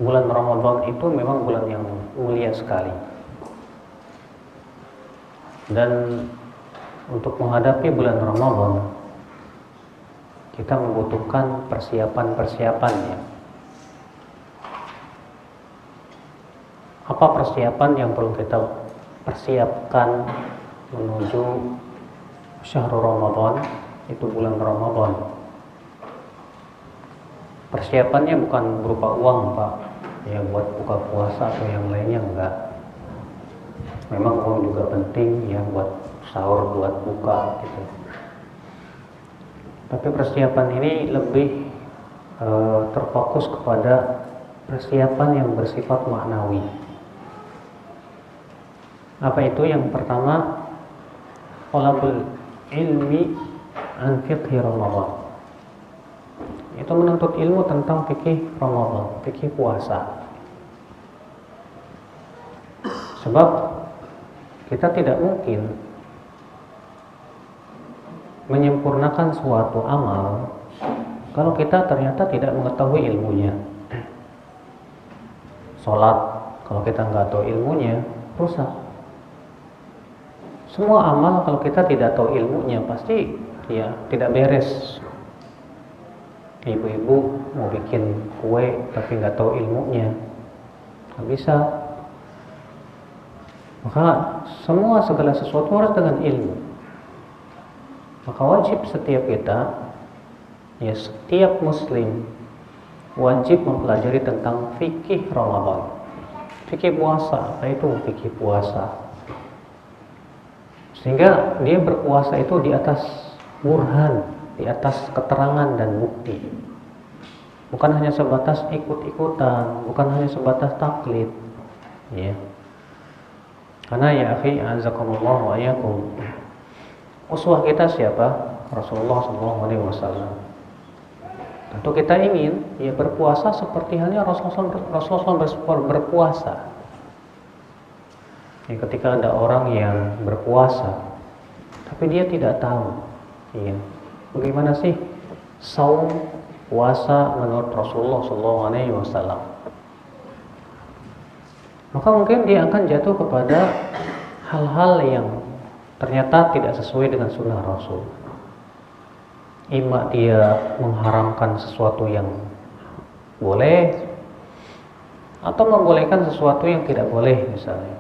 bulan Ramadan itu memang bulan yang mulia sekali. Dan untuk menghadapi bulan Ramadan, kita membutuhkan persiapan-persiapannya. Apa persiapan yang perlu kita persiapkan menuju syahrul Ramadan, itu bulan Ramadan? Persiapannya bukan berupa uang, Pak, ya buat buka puasa atau yang lainnya, enggak. Memang uang juga penting ya buat sahur, buat buka gitu. Tapi persiapan ini lebih terfokus kepada persiapan yang bersifat maknawi. Apa itu? Yang pertama, talabul ilmi an fiqhi Ramadan. Itu menuntut ilmu tentang fikih Ramadan, fikih puasa. Sebab kita tidak mungkin menyempurnakan suatu amal kalau kita ternyata tidak mengetahui ilmunya. Sholat, kalau kita nggak tahu ilmunya, rusak. Semua amal kalau kita tidak tahu ilmunya pasti ya tidak beres. Ibu-ibu mau bikin kue tapi nggak tahu ilmunya, nggak bisa. Maka segala sesuatu harus dengan ilmu. Maka wajib setiap kita, ya setiap muslim wajib mempelajari tentang fikih Ramadan, fikih puasa. Apa itu fikih puasa? Sehingga dia berpuasa itu di atas burhan, di atas keterangan dan bukti. Bukan hanya sebatas ikut-ikutan, bukan hanya sebatas taklid. Ya. Karena ya akhi, azakumullah wa iyyakum, uswah kita siapa? Rasulullah SAW. Tentu kita ingin ya berpuasa seperti halnya Rasulullah berpuasa. Ya, ketika ada orang yang berpuasa tapi dia tidak tahu ya, bagaimana sih saum puasa menurut Rasulullah SAW, maka mungkin dia akan jatuh kepada hal-hal yang ternyata tidak sesuai dengan sunnah Rasul. Ima dia mengharamkan sesuatu yang boleh atau membolehkan sesuatu yang tidak boleh misalnya.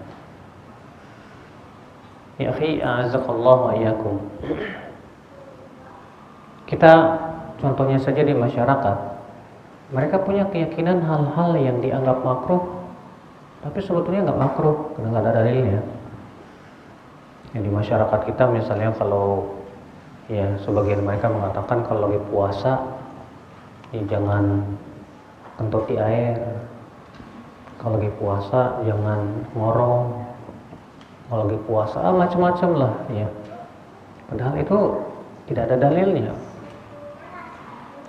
Ya akhi, a'azakallah wa iyyakum. Kita contohnya saja di masyarakat, mereka punya keyakinan hal-hal yang dianggap makruh, tapi sebetulnya nggak makruh karena nggak ada dalilnya. Yang di masyarakat kita misalnya kalau ya sebagian mereka mengatakan kalau lagi puasa ya jangan kentut di air, kalau lagi puasa jangan ngorong, kalau lagi puasa macam-macam lah ya. Padahal itu tidak ada dalilnya.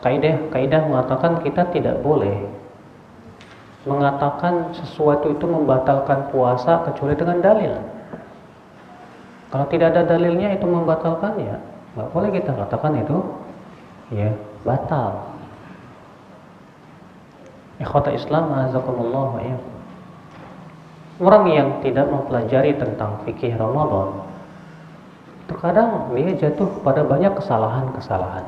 Kaidah mengatakan kita tidak boleh mengatakan sesuatu itu membatalkan puasa kecuali dengan dalil. Kalau tidak ada dalilnya itu membatalkan, ya nggak boleh kita katakan itu ya batal. Ikhwata Islam, azakumullah wa iyyakum. Orang yang tidak mempelajari tentang fikih Ramadan, terkadang dia jatuh pada banyak kesalahan-kesalahan.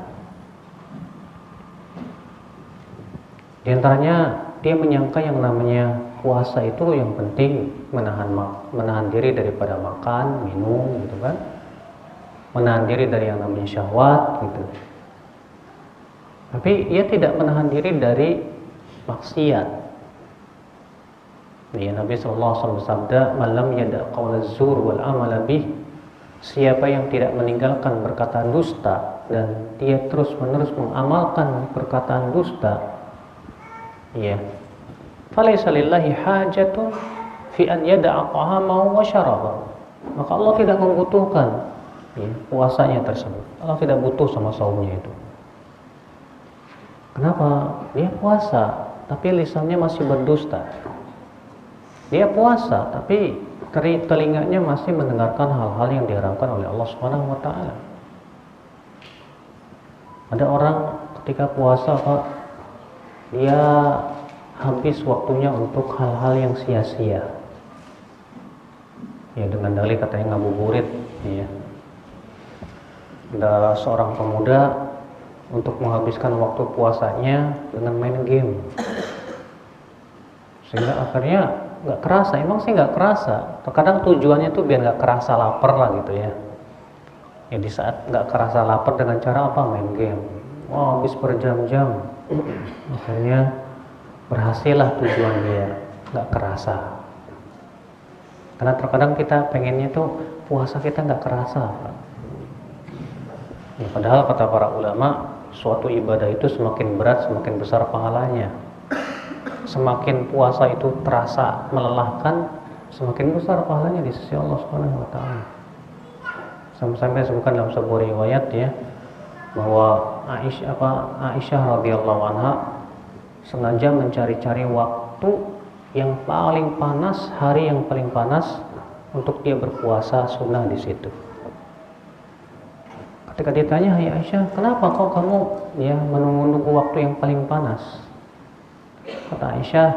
Di antaranya dia menyangka yang namanya puasa itu yang penting menahan diri daripada makan, minum, gitu kan, menahan diri dari yang namanya syahwat, gitu. Tapi ia tidak menahan diri dari maksiat. Ya, Nabi SAW bersabda, "Malam yada qaulaz zur wal amala bih." Siapa yang tidak meninggalkan perkataan dusta dan dia terus-menerus mengamalkan perkataan dusta, ya, falaysa lillahi hajatun fi an yada'a ta'amahu wa syarabahu. Maka Allah tidak membutuhkan ya, puasanya tersebut. Allah tidak butuh sama saumnya itu. Kenapa? Dia puasa tapi lisannya masih berdusta. Dia puasa tapi telinganya masih mendengarkan hal-hal yang diharamkan oleh Allah Subhanahu wa taala. Ada orang ketika puasa, Pak, dia habis waktunya untuk hal-hal yang sia-sia. Ya, dengan dalih katanya ngabuburit, ya. Ada seorang pemuda untuk menghabiskan waktu puasanya dengan main game, sehingga akhirnya nggak kerasa. Emang sih nggak kerasa. Terkadang tujuannya tuh biar nggak kerasa lapar lah gitu ya. Ya di saat nggak kerasa lapar dengan cara apa? Main game. Wah, habis berjam-jam. Akhirnya berhasil lah tujuan dia, nggak kerasa. Karena terkadang kita pengennya tuh puasa kita nggak kerasa. Ya, padahal kata para ulama, suatu ibadah itu semakin berat semakin besar pahalanya. Semakin puasa itu terasa melelahkan, semakin besar pahalanya di sisi Allah Subhanahu wa taala. Sampai disebutkan dalam sebuah riwayat ya, bahwa Aisyah radhiyallahu anha sengaja mencari-cari waktu yang paling panas, hari yang paling panas untuk dia berpuasa sunnah di situ. Ketika ditanya, "Hai Aisyah, kenapa kok kamu ya menunggu waktu yang paling panas?" Kata Aisyah,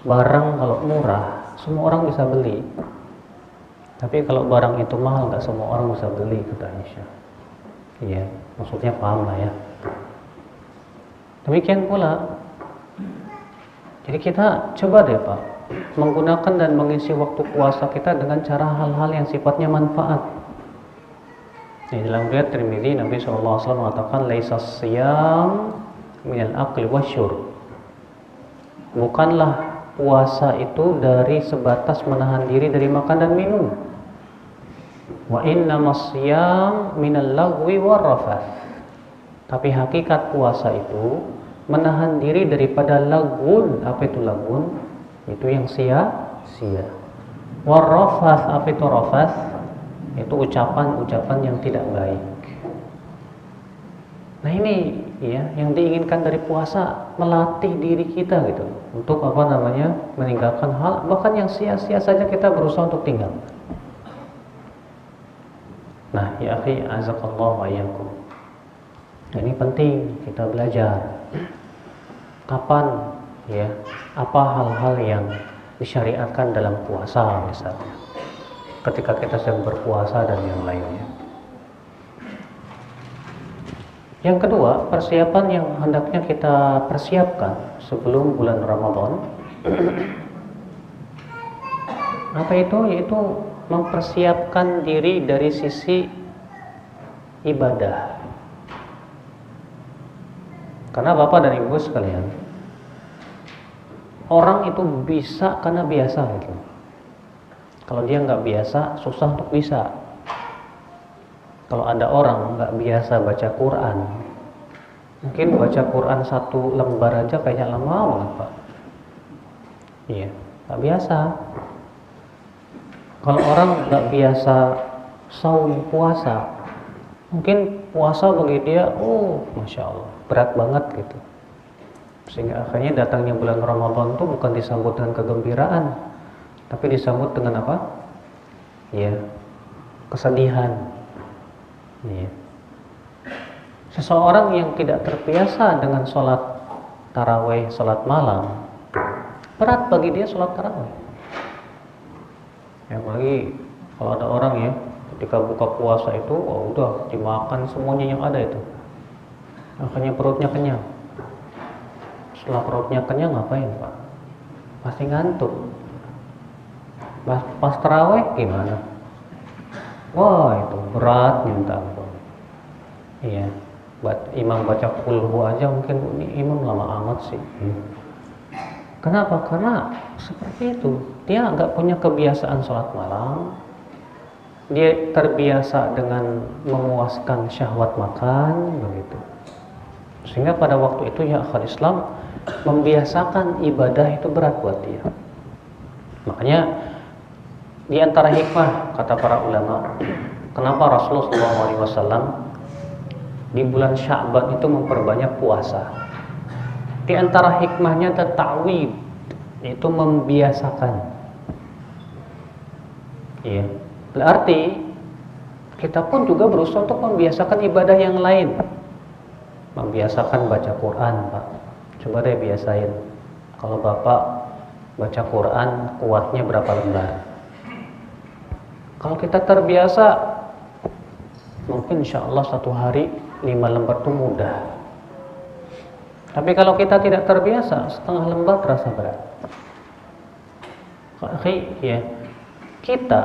"Barang kalau murah semua orang bisa beli. Tapi kalau barang itu mahal nggak semua orang bisa beli," kata Aisyah. Iya, maksudnya paham lah ya. Demikian pula, jadi kita coba deh Pak, menggunakan dan mengisi waktu puasa kita dengan cara hal-hal yang sifatnya manfaat. Di dalam riwayat Tirmidzi, Nabi SAW mengatakan, "Laisa siyam minal akli wasyurb." Bukanlah puasa itu dari sebatas menahan diri dari makan dan minum. Wa innamas siyam minal lagwi warrafath. Tapi hakikat puasa itu menahan diri daripada lagun. Apa itu lagun? Itu yang sia-sia. Warrafath, apa itu rafath? Itu ucapan-ucapan yang tidak baik. Nah ini ya yang diinginkan dari puasa, melatih diri kita gitu untuk meninggalkan hal bahkan yang sia-sia saja kita berusaha untuk tinggal. Nah ya akhi azakallahu wa iyyakum. Nah, ini penting kita belajar kapan ya apa hal-hal yang disyariatkan dalam puasa misalnya, ketika kita sedang berpuasa dan yang lainnya. Yang kedua, persiapan yang hendaknya kita persiapkan sebelum bulan Ramadan. Apa itu? Yaitu mempersiapkan diri dari sisi ibadah. Karena Bapak dan Ibu sekalian, orang itu bisa karena biasa gitu. Kalau dia nggak biasa, susah untuk bisa. Kalau ada orang nggak biasa baca Quran, mungkin baca Quran satu lembar aja kayaknya lama banget Pak. Iya, nggak biasa. Kalau orang nggak biasa saum puasa, mungkin puasa bagi dia, masya Allah, berat banget gitu. Sehingga akhirnya datangnya bulan Ramadan itu bukan disambut dengan kegembiraan, tapi disambut dengan apa? Ya, kesedihan. Ya. Seseorang yang tidak terbiasa dengan sholat tarawih, sholat malam, berat bagi dia sholat tarawih. Ya, apalagi kalau ada orang ya, ketika buka puasa itu, udah dimakan semuanya yang ada itu. Akhirnya perutnya kenyang. Setelah perutnya kenyang ngapain Pak? Pasti ngantuk. Pas tarawih gimana? Wah itu berat minta ampun. Iya, imam baca kulhu aja mungkin ini imam lama amat sih. Kenapa? Karena seperti itu. Dia nggak punya kebiasaan sholat malam. Dia terbiasa dengan memuaskan syahwat makan begitu. Sehingga pada waktu itu ya akhir Islam membiasakan ibadah itu berat buat dia. Makanya di antara hikmah kata para ulama, kenapa Rasulullah SAW di bulan Sya'ban itu memperbanyak puasa. Di antara hikmahnya ta'wid, yaitu membiasakan. Iya. Berarti kita pun juga berusaha untuk membiasakan ibadah yang lain. Membiasakan baca Quran, Pak. Coba deh biasain. Kalau Bapak baca Quran kuatnya berapa lembar? Kalau kita terbiasa, mungkin insya Allah satu hari 5 lembar itu mudah. Tapi kalau kita tidak terbiasa, setengah lembar terasa berat. Ya, kita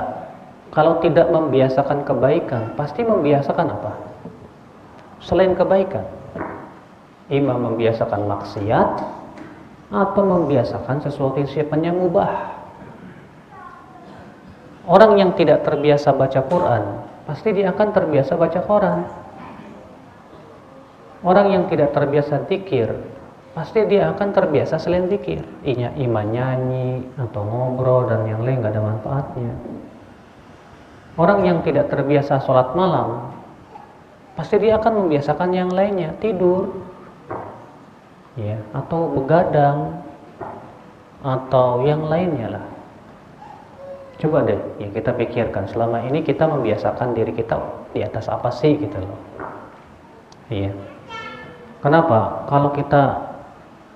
kalau tidak membiasakan kebaikan, pasti membiasakan apa? Selain kebaikan, imam membiasakan maksiat atau membiasakan sesuatu yang sifatnya mubah. Orang yang tidak terbiasa baca Quran, pasti dia akan terbiasa baca Quran. Orang yang tidak terbiasa zikir, pasti dia akan terbiasa selain zikir. Imam nyanyi atau ngobrol dan yang lain gak ada manfaatnya. Orang yang tidak terbiasa sholat malam, pasti dia akan membiasakan yang lainnya, tidur, ya, atau begadang, atau yang lainnya lah. Coba deh, ya kita pikirkan selama ini kita membiasakan diri kita di atas apa sih gitu loh. Iya. Kenapa? Kalau kita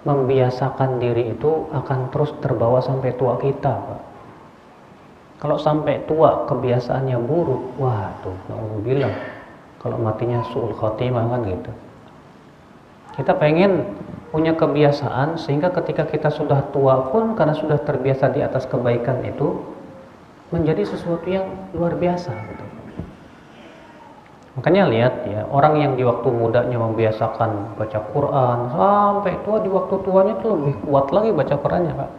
membiasakan diri itu akan terus terbawa sampai tua kita, Pak. Kalau sampai tua kebiasaannya buruk, wah tuh, bilang kalau matinya su'ul khotimah kan gitu. Kita pengen punya kebiasaan sehingga ketika kita sudah tua pun karena sudah terbiasa di atas kebaikan itu menjadi sesuatu yang luar biasa gitu. Makanya lihat ya, orang yang di waktu mudanya membiasakan baca Quran sampai tua, di waktu tuanya itu lebih kuat lagi baca Qurannya, Pak.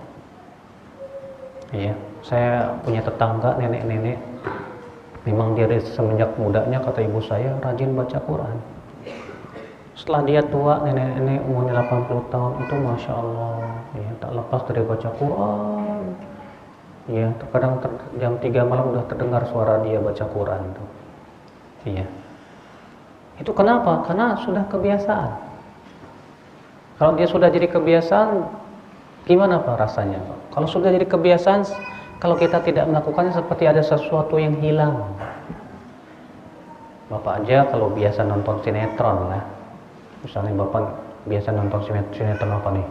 Iya, saya punya tetangga nenek-nenek, memang dia semenjak mudanya kata ibu saya rajin baca Quran. Setelah dia tua, nenek-nenek umurnya 80 tahun itu Masya Allah, ya, tak lepas dari baca Quran. Ya, terkadang jam 3 malam udah terdengar suara dia baca Quran tuh. Iya. Itu kenapa? Karena sudah kebiasaan. Kalau dia sudah jadi kebiasaan, gimana Pak rasanya? Kalau sudah jadi kebiasaan, kalau kita tidak melakukannya seperti ada sesuatu yang hilang. Bapak aja kalau biasa nonton sinetron lah. Misalnya Bapak biasa nonton sinetron apa nih?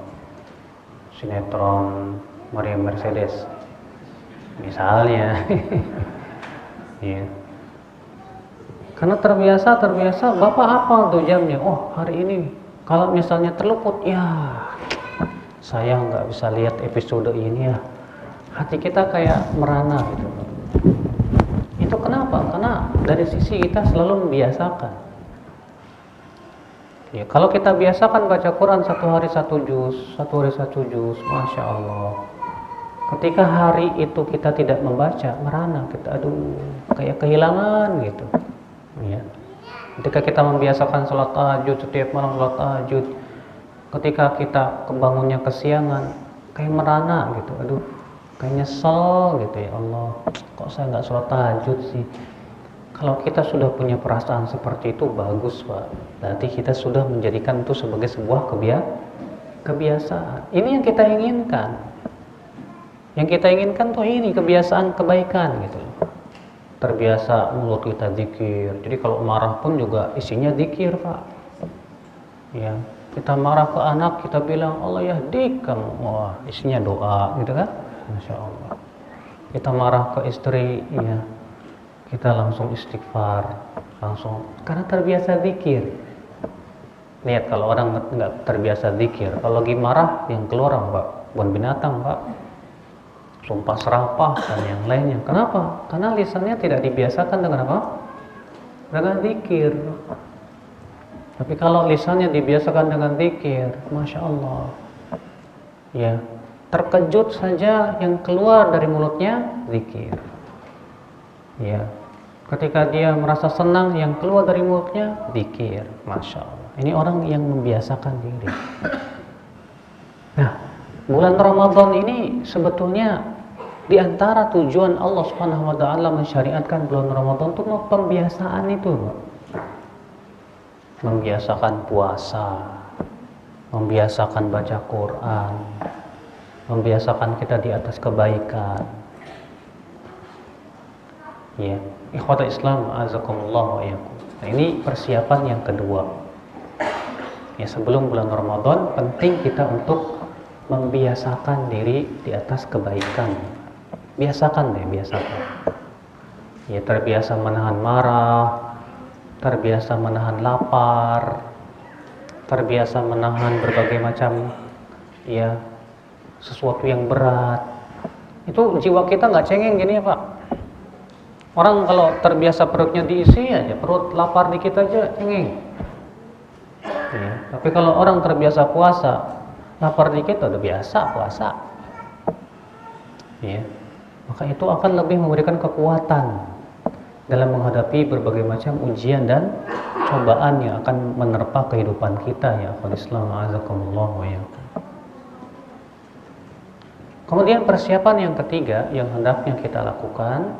Sinetron Maria Mercedes. Misalnya. Iya. Karena terbiasa Bapak hafal tuh jamnya. Oh hari ini kalau misalnya terluput, ya saya nggak bisa lihat episode ini ya. Hati kita kayak merana gitu. Itu kenapa? Karena dari sisi kita selalu membiasakan. Ya, kalau kita biasakan baca Quran satu hari satu juz, Masya Allah. Ketika hari itu kita tidak membaca, merana kita, aduh, kayak kehilangan gitu. Ya. Ketika kita membiasakan sholat tahajud setiap malam sholat tahajud, ketika kita kebangunnya kesiangan, kayak merana gitu, aduh, kayak nyesel gitu ya Allah, kok saya nggak sholat tahajud sih. Kalau kita sudah punya perasaan seperti itu bagus Pak, berarti kita sudah menjadikan itu sebagai sebuah kebiasaan. Ini yang kita inginkan. Yang kita inginkan tuh ini kebiasaan kebaikan gitu. Terbiasa mulut kita zikir. Jadi kalau marah pun juga isinya zikir, Pak. Ya, kita marah ke anak, kita bilang Allah yahdik kamu. Wah, isinya doa gitu kan? Masya Allah. Kita marah ke istri, ya. Kita langsung istighfar, langsung karena terbiasa zikir. Lihat kalau orang nggak terbiasa zikir, kalau lagi marah yang keluar Pak, bukan binatang, Pak. Sumpah serapah dan yang lainnya. Kenapa? Karena lisannya tidak dibiasakan dengan apa? Dengan zikir. Tapi kalau lisannya dibiasakan dengan zikir, Masya Allah, ya, terkejut saja yang keluar dari mulutnya zikir. Ya, ketika dia merasa senang yang keluar dari mulutnya zikir. Masya Allah. Ini orang yang membiasakan diri. Nah, bulan Ramadan ini sebetulnya di antara tujuan Allah Subhanahu wa taala mensyariatkan bulan Ramadan itu pembiasaan itu, membiasakan puasa, membiasakan baca Quran, membiasakan kita di atas kebaikan. Ya, ikhwatul Islam azakumullah wa iyyakum. Nah, ini persiapan yang kedua. Ya, sebelum bulan Ramadan penting kita untuk membiasakan diri di atas kebaikan. Biasakan deh, biasakan. Ya, terbiasa menahan marah, terbiasa menahan lapar, terbiasa menahan berbagai macam ya sesuatu yang berat. Itu jiwa kita nggak cengeng gini ya Pak. Orang kalau terbiasa perutnya diisi aja, perut lapar dikit aja cengeng. Ya, tapi kalau orang terbiasa puasa, lapar dikit udah biasa puasa. Ya, maka itu akan lebih memberikan kekuatan dalam menghadapi berbagai macam ujian dan cobaan yang akan menerpa kehidupan kita ya akhwat Islam azakumullah wa iyyakum. Kemudian persiapan yang ketiga yang hendaknya kita lakukan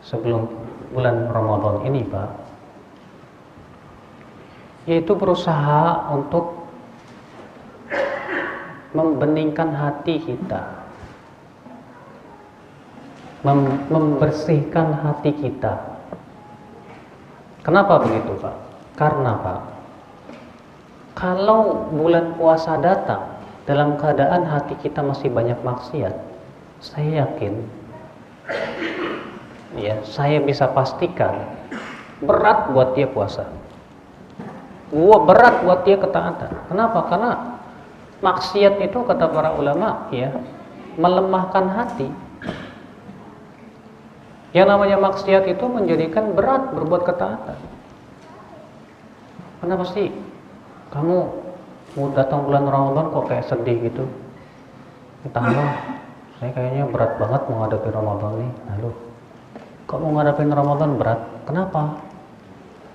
sebelum bulan Ramadan ini Pak, yaitu berusaha untuk membeningkan hati kita, membersihkan hati kita. Kenapa begitu Pak? Karena Pak, kalau bulan puasa datang dalam keadaan hati kita masih banyak maksiat, saya yakin ya, saya bisa pastikan berat buat dia puasa. Berat buat dia ketaatan. Kenapa? Karena maksiat itu kata para ulama ya, melemahkan hati. Yang namanya maksiat itu menjadikan berat berbuat ketaatan. Kenapa sih kamu mau datang bulan Ramadan kok kayak sedih gitu? Entahlah, saya kayaknya berat banget menghadapi Ramadan nih. Lalu, kok mau ngadapin Ramadan berat? Kenapa?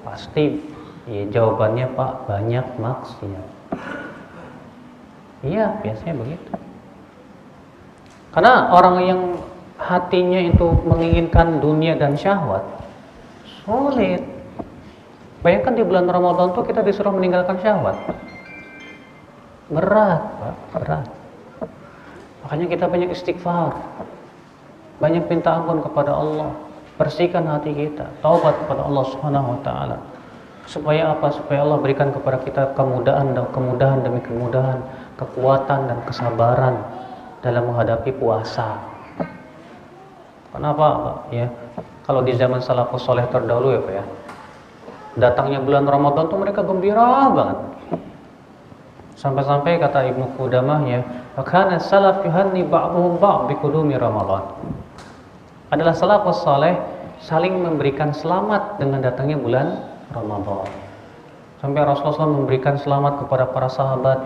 Pasti ya, jawabannya Pak, banyak maksiat. Iya, biasanya begitu. Karena orang yang hatinya itu menginginkan dunia dan syahwat, sulit. Bayangkan di bulan Ramadan tuh kita disuruh meninggalkan syahwat. Berat, Pak, berat. Makanya kita banyak istighfar, banyak minta ampun kepada Allah, bersihkan hati kita, taubat kepada Allah Subhanahu wa taala. Supaya apa? Supaya Allah berikan kepada kita kemudahan demi kemudahan, kekuatan dan kesabaran dalam menghadapi puasa. Kenapa Pak? Ya, kalau di zaman salafus soleh terdahulu ya Pak ya, datangnya bulan Ramadan tuh mereka gembira banget. Sampai-sampai kata Ibnu Qudamah ya, "Kana salaf yuhanni ba'dhum ba'd bi qudumi Ramadan." Adalah salafus soleh saling memberikan selamat dengan datangnya bulan Ramadan. Sampai Rasulullah SAW memberikan selamat kepada para sahabat,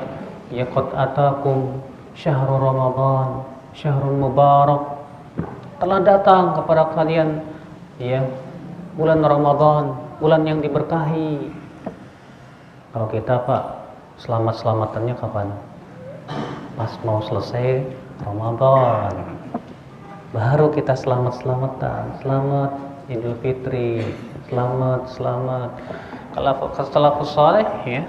ya qad atakum syahrul Ramadan, syahrul mubarak. Telah datang kepada kalian ya bulan Ramadan, bulan yang diberkahi. Kalau kita Pak, selamat-selamatannya kapan? Pas mau selesai Ramadan, baru kita selamat-selamatan. Selamat Idul Fitri, selamat. Kalau setelah saleh ya,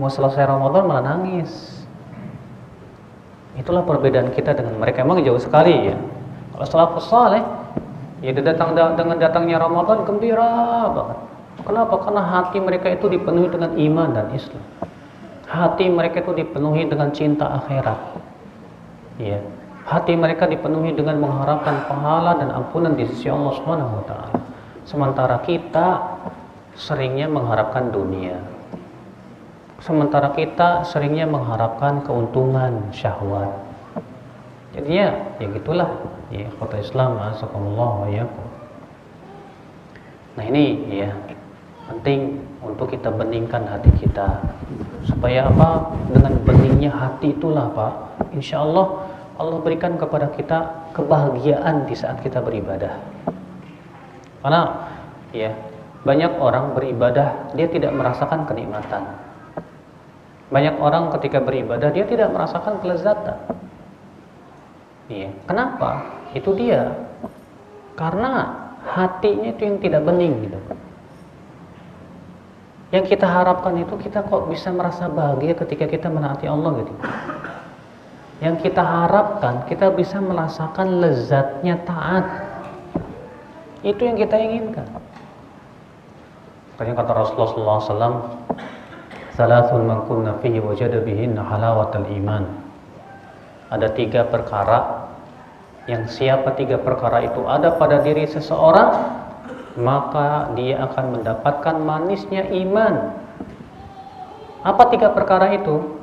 mau selesai Ramadan malah nangis. Itulah perbedaan kita dengan mereka. Emang jauh sekali ya. Kalau salafus saleh ya dengan datangnya Ramadan gembira banget. Kenapa? Karena hati mereka itu dipenuhi dengan iman dan Islam. Hati mereka itu dipenuhi dengan cinta akhirat. Ya. Hati mereka dipenuhi dengan mengharapkan pahala dan ampunan di sisi Allah Subhanahu wa taala. Sementara kita seringnya mengharapkan dunia. Sementara kita seringnya mengharapkan keuntungan syahwat. Jadinya ya gitulah ya kota Islam asakumullah wa iyyakum. Nah ini ya penting untuk kita beningkan hati kita. Supaya apa? Dengan beningnya hati itulah Pak, insya Allah Allah berikan kepada kita kebahagiaan di saat kita beribadah. Karena ya banyak orang beribadah dia tidak merasakan kenikmatan. Banyak orang ketika beribadah dia tidak merasakan kelezatan. Iya, kenapa? Itu dia. Karena hatinya itu yang tidak bening gitu. Yang kita harapkan itu kita kok bisa merasa bahagia ketika kita menaati Allah gitu. Yang kita harapkan kita bisa merasakan lezatnya taat. Itu yang kita inginkan. Makanya kata Rasulullah SAW, "Salasun man kunna fihi wajada bihinna halawatal iman." ada 3 perkara yang siapa 3 perkara itu ada pada diri seseorang, maka dia akan mendapatkan manisnya iman. Apa 3 perkara itu?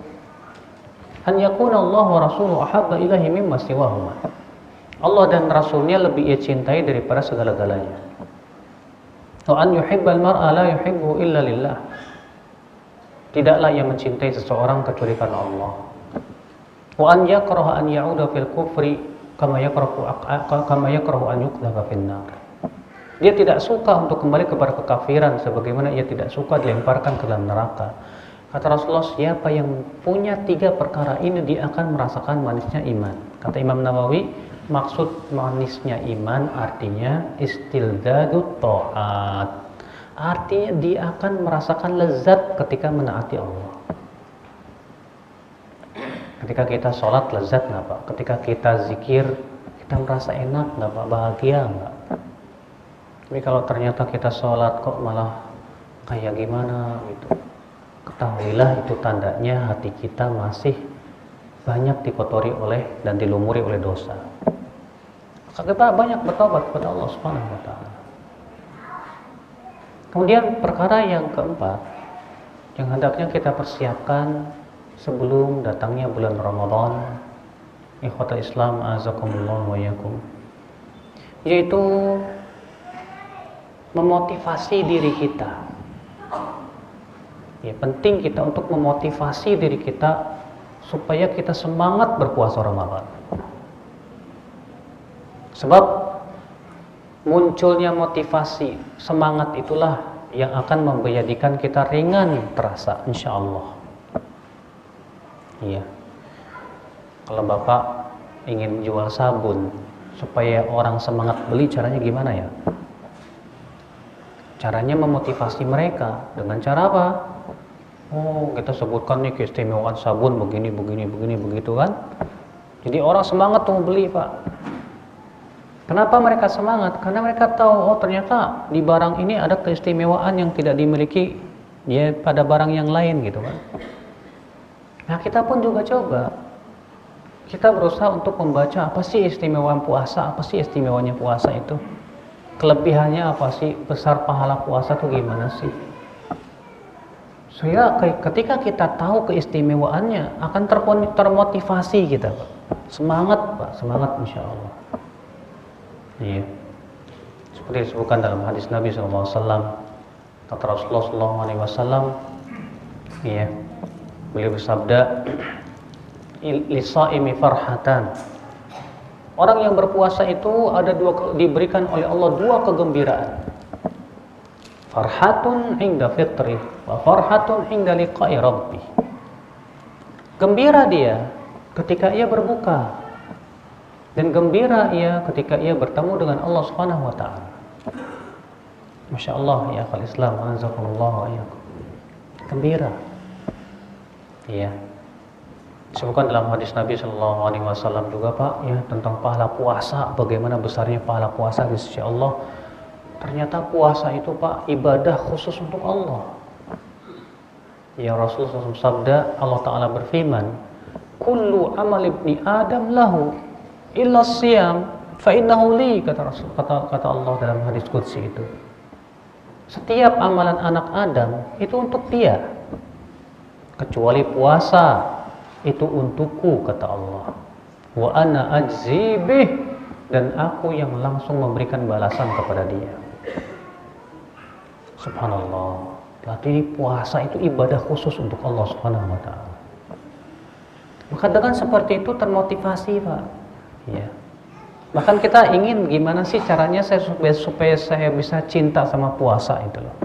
An yakuna Allah wa rasuluhu ahabba ilaihi mimma siwahuma. Allah dan Rasulnya lebih ia cintai daripada segala-galanya. Wa an yuhibbal mar'a la yuhibbu illa lillah. Tidaklah ia mencintai seseorang kecuali karena Allah. Wa an yakraha an ya'uda fil kufri kama yakrahu an yuqdhafa fin nar. Dia tidak suka untuk kembali kepada kekafiran sebagaimana ia tidak suka dilemparkan ke dalam neraka. Kata Rasulullah, siapa yang punya 3 perkara ini dia akan merasakan manisnya iman. Kata Imam Nawawi, maksud manisnya iman artinya istildadut ta'at. Artinya dia akan merasakan lezat ketika menaati Allah. Ketika kita sholat lezat nggak Pak? Ketika kita zikir kita merasa enak nggak Pak? Bahagia nggak? Tapi kalau ternyata kita sholat kok malah kayak gimana gitu, ketahuilah itu tandanya hati kita masih banyak dikotori oleh dan dilumuri oleh dosa. Maka kita banyak bertobat kepada Allah Subhanahu wa taala. Kemudian perkara yang keempat yang hendaknya kita persiapkan sebelum datangnya bulan Ramadan, ikhwatal Islam azakumullah wa yakum, yaitu memotivasi diri kita. Ya, penting kita untuk memotivasi diri kita supaya kita semangat berpuasa Ramadan. Sebab munculnya motivasi, semangat itulah yang akan menjadikan kita ringan terasa, insya Allah. Iya. Kalau Bapak ingin jual sabun supaya orang semangat beli, caranya gimana ya? Caranya memotivasi mereka dengan cara apa? Oh, kita sebutkan nih keistimewaan sabun begini begitu kan? Jadi orang semangat tuh beli Pak. Kenapa mereka semangat? Karena mereka tahu, oh ternyata di barang ini ada keistimewaan yang tidak dimiliki ya pada barang yang lain gitu kan. Nah kita pun juga coba. Kita berusaha untuk membaca apa sih istimewaan puasa, apa sih istimewanya puasa itu. Kelebihannya apa sih, besar pahala puasa tuh gimana sih. Sehingga ketika kita tahu keistimewaannya akan termotivasi kita Pak. Semangat Pak, semangat insya Allah. Iya. Seperti disebutkan dalam hadis Nabi SAW, kata Rasulullah SAW, iya, beliau bersabda, lisaimi farhatan. Orang yang berpuasa itu diberikan oleh Allah 2 kegembiraan. Farhatun inda fitri wa farhatun inda liqa'i rabbi. Gembira dia ketika ia berbuka dan gembira ia ketika ia bertemu dengan Allah Subhanahu wa taala. Masya Allah ya akhwal Islam, azakumullah wa iyyakum. Gembira. Iya. Disebutkan dalam hadis Nabi Shallallahu Alaihi Wasallam juga Pak ya tentang pahala puasa, bagaimana besarnya pahala puasa di sisi Allah. Ternyata puasa itu Pak ibadah khusus untuk Allah. Ya Rasulullah SAW sabda, Allah Taala berfirman, kullu amal ibni Adam lahu illa siyam fa innahu li, kata Allah dalam hadis qudsi itu. Setiap amalan anak Adam itu untuk dia kecuali puasa. Itu untukku kata Allah. Wa ana ajzi bih, dan aku yang langsung memberikan balasan kepada dia. Subhanallah. Berarti puasa itu ibadah khusus untuk Allah Subhanahu wa taala. Maka dengan seperti itu termotivasi Pak. Ya. Bahkan kita ingin gimana sih caranya supaya saya bisa cinta sama puasa itu loh.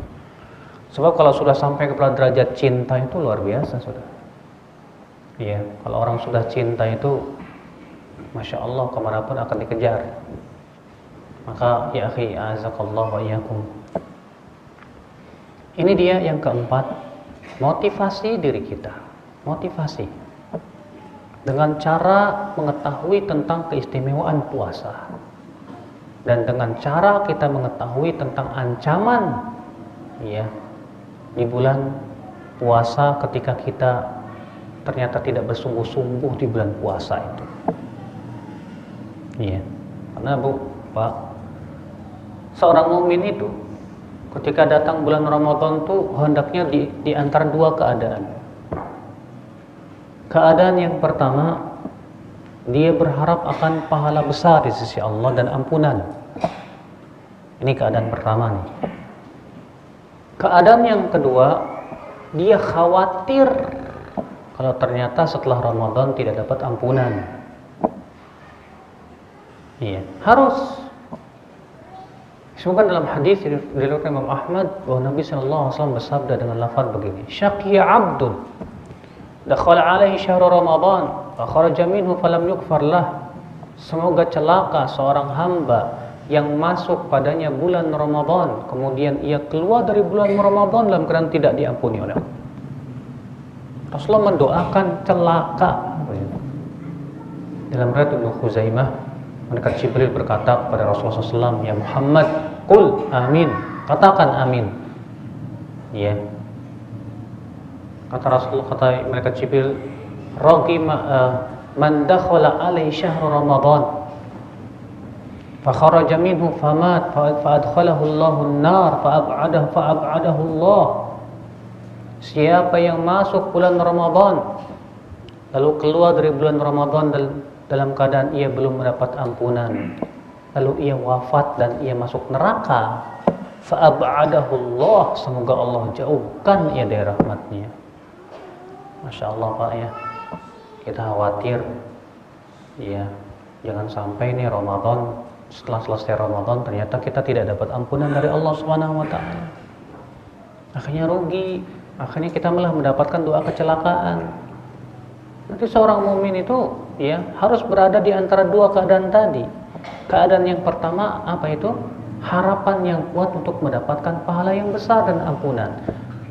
Sebab kalau sudah sampai kepada derajat cinta itu luar biasa sudah. Iya, kalau orang sudah cinta itu, masya Allah kemanapun akan dikejar. Maka ya akhi, azakallah wa iyyakum. Ini dia yang keempat, motivasi diri kita. Motivasi dengan cara mengetahui tentang keistimewaan puasa, dan dengan cara kita mengetahui tentang ancaman, ya, di bulan puasa ketika kita ternyata tidak bersungguh-sungguh di bulan puasa itu. Iya. Karena Pak, seorang mukmin itu ketika datang bulan Ramadan tuh hendaknya di antara dua keadaan. Keadaan yang pertama, dia berharap akan pahala besar di sisi Allah dan ampunan. Ini keadaan pertama nih. Keadaan yang kedua, dia khawatir kalau ternyata setelah Ramadan tidak dapat ampunan. Iya, harus. Disebutkan dalam hadis diriwayatkan Imam Ahmad bahwa Nabi sallallahu alaihi wasallam bersabda dengan lafaz begini, "Syaqiya 'abdun dakhala 'alaihi syahrul Ramadan fa kharaja minhu falam yughfar lah." Semoga celaka seorang hamba yang masuk padanya bulan Ramadan, kemudian ia keluar dari bulan Ramadan dalam keadaan tidak diampuni oleh Allah. Rasulullah mendoakan celaka. Dalam riwayat Ibnu Khuzaimah, malaikat Jibril berkata kepada Rasulullah SAW, "Ya Muhammad, qul amin." Katakan amin. Ya. Kata Rasulullah, kata malaikat Jibril, "Raqima man dakhala alaihi syahrul Ramadan fa kharaja minhu famat fa adkhalahu Allahu an-nar fa ab'adahu Allah." Siapa yang masuk bulan Ramadan lalu keluar dari bulan Ramadan dalam keadaan ia belum mendapat ampunan, lalu ia wafat dan ia masuk neraka, fa ab'adahu Allah, semoga Allah jauhkan ia dari rahmatnya. Masya Allah Pak ya, kita khawatir ya, jangan sampai nih Ramadan, setelah selesai Ramadan ternyata kita tidak dapat ampunan dari Allah Subhanahu wa taala. Akhirnya rugi, akhirnya kita malah mendapatkan doa kecelakaan. Nanti seorang mukmin itu ya harus berada di antara dua keadaan tadi. Keadaan yang pertama apa itu? Harapan yang kuat untuk mendapatkan pahala yang besar dan ampunan.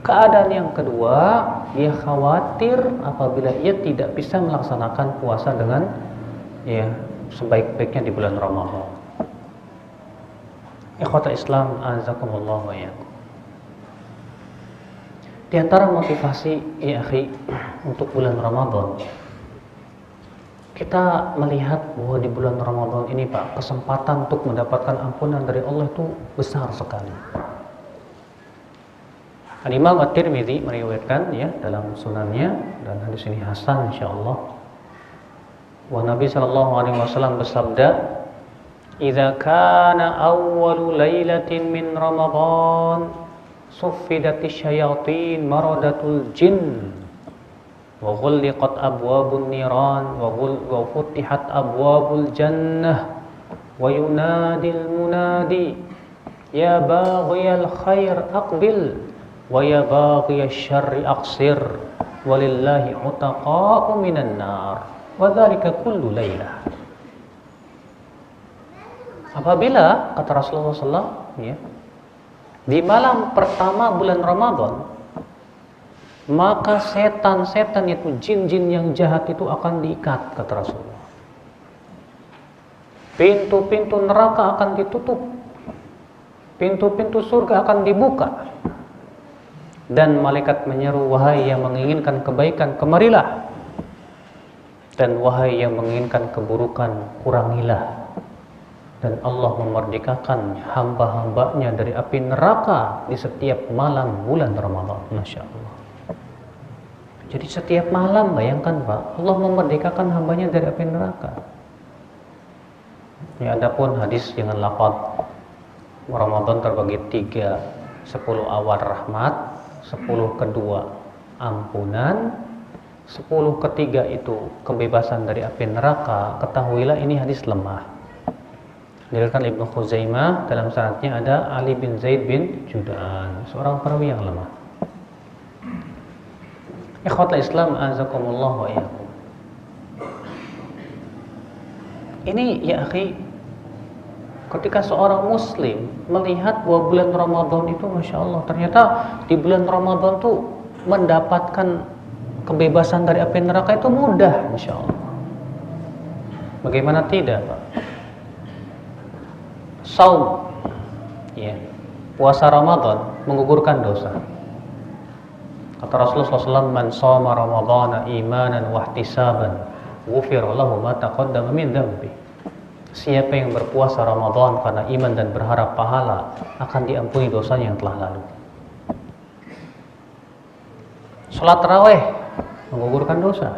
Keadaan yang kedua, dia khawatir apabila ia tidak bisa melaksanakan puasa dengan ya sebaik-baiknya di bulan Ramadan. Ikhwata Islam, azakumullah wa iyyakum. Di antara motivasi ya akhi untuk bulan Ramadan, kita melihat bahwa di bulan Ramadan ini Pak, kesempatan untuk mendapatkan ampunan dari Allah itu besar sekali. Imam At-Tirmidzi meriwayatkan ya dalam sunannya, dan hadis ini hasan insyaallah. Wa Nabi sallallahu alaihi wasallam bersabda, "Idza kana awwalu lailatin min Ramadan, suffidatis syayatin maradatul jin wa ghulliqat abwabun niran wa futihat abwabul jannah wa yunadil munadi ya baghiyal khair aqbil wa ya baghiyasy syarri aqsir walillahi utaqa'u minan nar wa dzalika kullu lailah." Apabila kata Rasulullah sallallahu ya, di malam pertama bulan Ramadan, maka setan-setan itu, jin-jin yang jahat itu akan diikat, kata Rasulullah. Pintu-pintu neraka akan ditutup, pintu-pintu surga akan dibuka, dan malaikat menyeru, "Wahai yang menginginkan kebaikan, kemarilah, dan wahai yang menginginkan keburukan, kurangilah." Dan Allah memerdekakan hamba-hambanya dari api neraka di setiap malam bulan Ramadan. Masya Allah. Jadi setiap malam, bayangkan Pak, Allah memerdekakan hambanya dari api neraka. Ya, adapun hadis dengan lafaz Ramadan terbagi 3, 10 awal rahmat, 10 kedua ampunan, 10 ketiga itu kebebasan dari api neraka. Ketahuilah ini hadis lemah. Diriwayatkan Ibnu Khuzaimah, dalam sanadnya ada Ali bin Zaid bin Judan, seorang perawi yang lemah. Ikhwatul Islam, azakumullah wa iyyakum. Ini ya akhi, ketika seorang muslim melihat bahwa bulan Ramadan itu Masya Allah, ternyata di bulan Ramadan tuh mendapatkan kebebasan dari api neraka itu mudah, Masya Allah. Bagaimana tidak Pak? Saum, ya, puasa Ramadan menggugurkan dosa. Kata Rasulullah SAW, "Man shoma Ramadhana imanan wa ihtisaban, ghufira lahu ma taqaddama min dhanbi." Siapa yang berpuasa Ramadan karena iman dan berharap pahala, akan diampuni dosanya yang telah lalu. Salat tarawih menggugurkan dosa.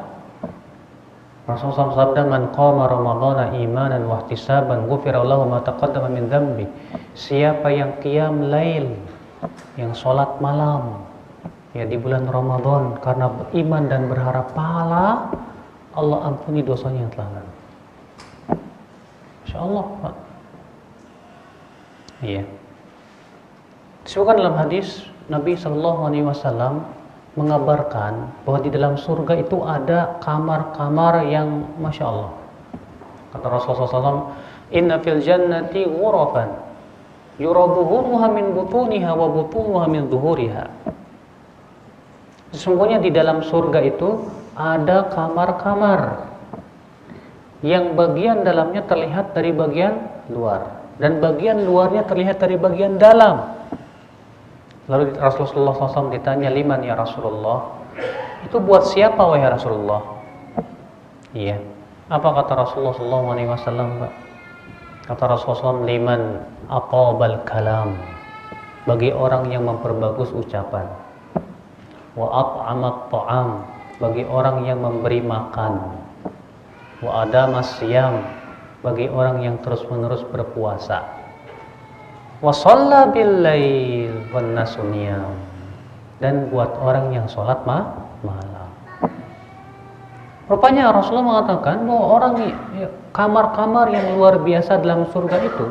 Rasulullah sabda, man qama ramadhana imanan wa ihtisaban ghufira lahu ma taqaddama min dhanbi. Siapa yang qiyam lail, yang salat malam ya di bulan Ramadan karena beriman dan berharap pahala, Allah ampuni dosanya yang telah lalu. Insyaallah, Pak. Iya. Disebutkan dalam hadis Nabi sallallahu alaihi wasallam mengabarkan bahwa di dalam surga itu ada kamar-kamar yang Masya Allah. Kata Rasulullah SAW, inna fil jannati ghurafan yura dhuhuruha min butuniha wa butunuha min dhuhuriha. Sesungguhnya di dalam surga itu ada kamar-kamar yang bagian dalamnya terlihat dari bagian luar dan bagian luarnya terlihat dari bagian dalam. Lalu Rasulullah SAW ditanya, liman ya Rasulullah? Itu buat siapa wahai Rasulullah? Iya. Apa kata Rasulullah SAW? Kata Rasulullah SAW, liman aqabal kalam. Bagi orang yang memperbagus ucapan. Wa at'amat ta'am. Bagi orang yang memberi makan. Wa adamas siyam. Bagi orang yang terus-menerus berpuasa. Wa shalla bil lail wan nasu niyam. Dan buat orang yang sholat malam. Rupanya Rasulullah mengatakan bahwa orang kamar-kamar yang luar biasa dalam surga itu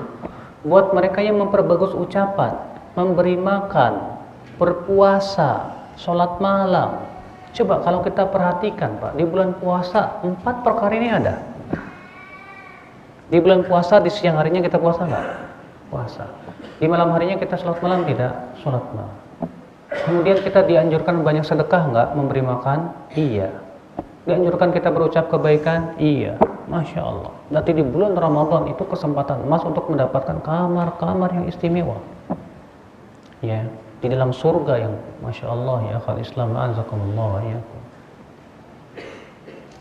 buat mereka yang memperbagus ucapan, memberi makan, berpuasa, sholat malam. Coba kalau kita perhatikan, Pak, di bulan puasa 4 perkara ini ada. Di bulan puasa di siang harinya kita puasa nggak? Puasa. Di malam harinya kita sholat malam tidak? Sholat malam. Kemudian kita dianjurkan banyak sedekah nggak? Memberi makan? Iya. Dianjurkan kita berucap kebaikan? Iya. Masya Allah. Berarti di bulan Ramadan itu kesempatan emas untuk mendapatkan kamar-kamar yang istimewa. Ya, di dalam surga yang Masya Allah ya akhal Islam azakumullah ya.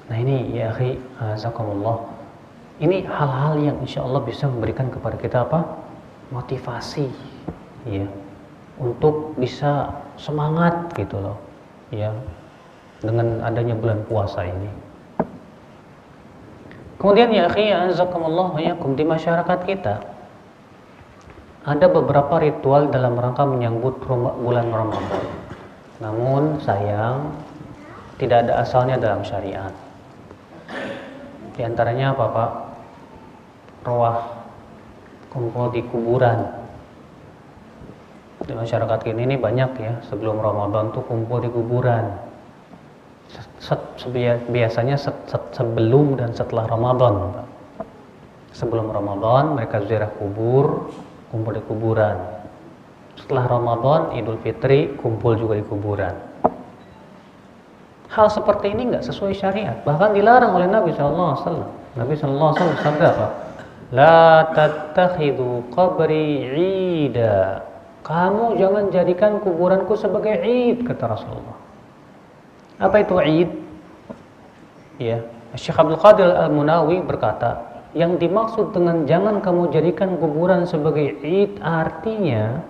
Nah ini ya akhi azakumullah. Ini hal-hal yang insya Allah bisa memberikan kepada kita apa? Motivasi ya untuk bisa semangat gitu loh ya dengan adanya bulan puasa ini. Kemudian ya akhi azakumullah yakum, di masyarakat kita ada beberapa ritual dalam rangka menyambut bulan Ramadan. Namun sayang tidak ada asalnya dalam syariat. Di antaranya apa, Pak? Roah kumpul di kuburan. Di masyarakat ini banyak ya, sebelum Ramadan tuh kumpul di kuburan. Biasanya sebelum dan setelah Ramadan, Pak. Sebelum Ramadan mereka ziarah kubur, kumpul di kuburan. Setelah Ramadan, Idul Fitri, kumpul juga di kuburan. Hal seperti ini nggak sesuai syariat, bahkan dilarang oleh Nabi SAW. Nabi SAW bersabda apa? La tattakhidhu qabri 'ida. Kamu jangan jadikan kuburanku sebagai 'id, kata Rasulullah. Apa itu 'id? Ya, Syekh Abdul Qadir Al-Munawi berkata, yang dimaksud dengan jangan kamu jadikan kuburan sebagai 'id artinya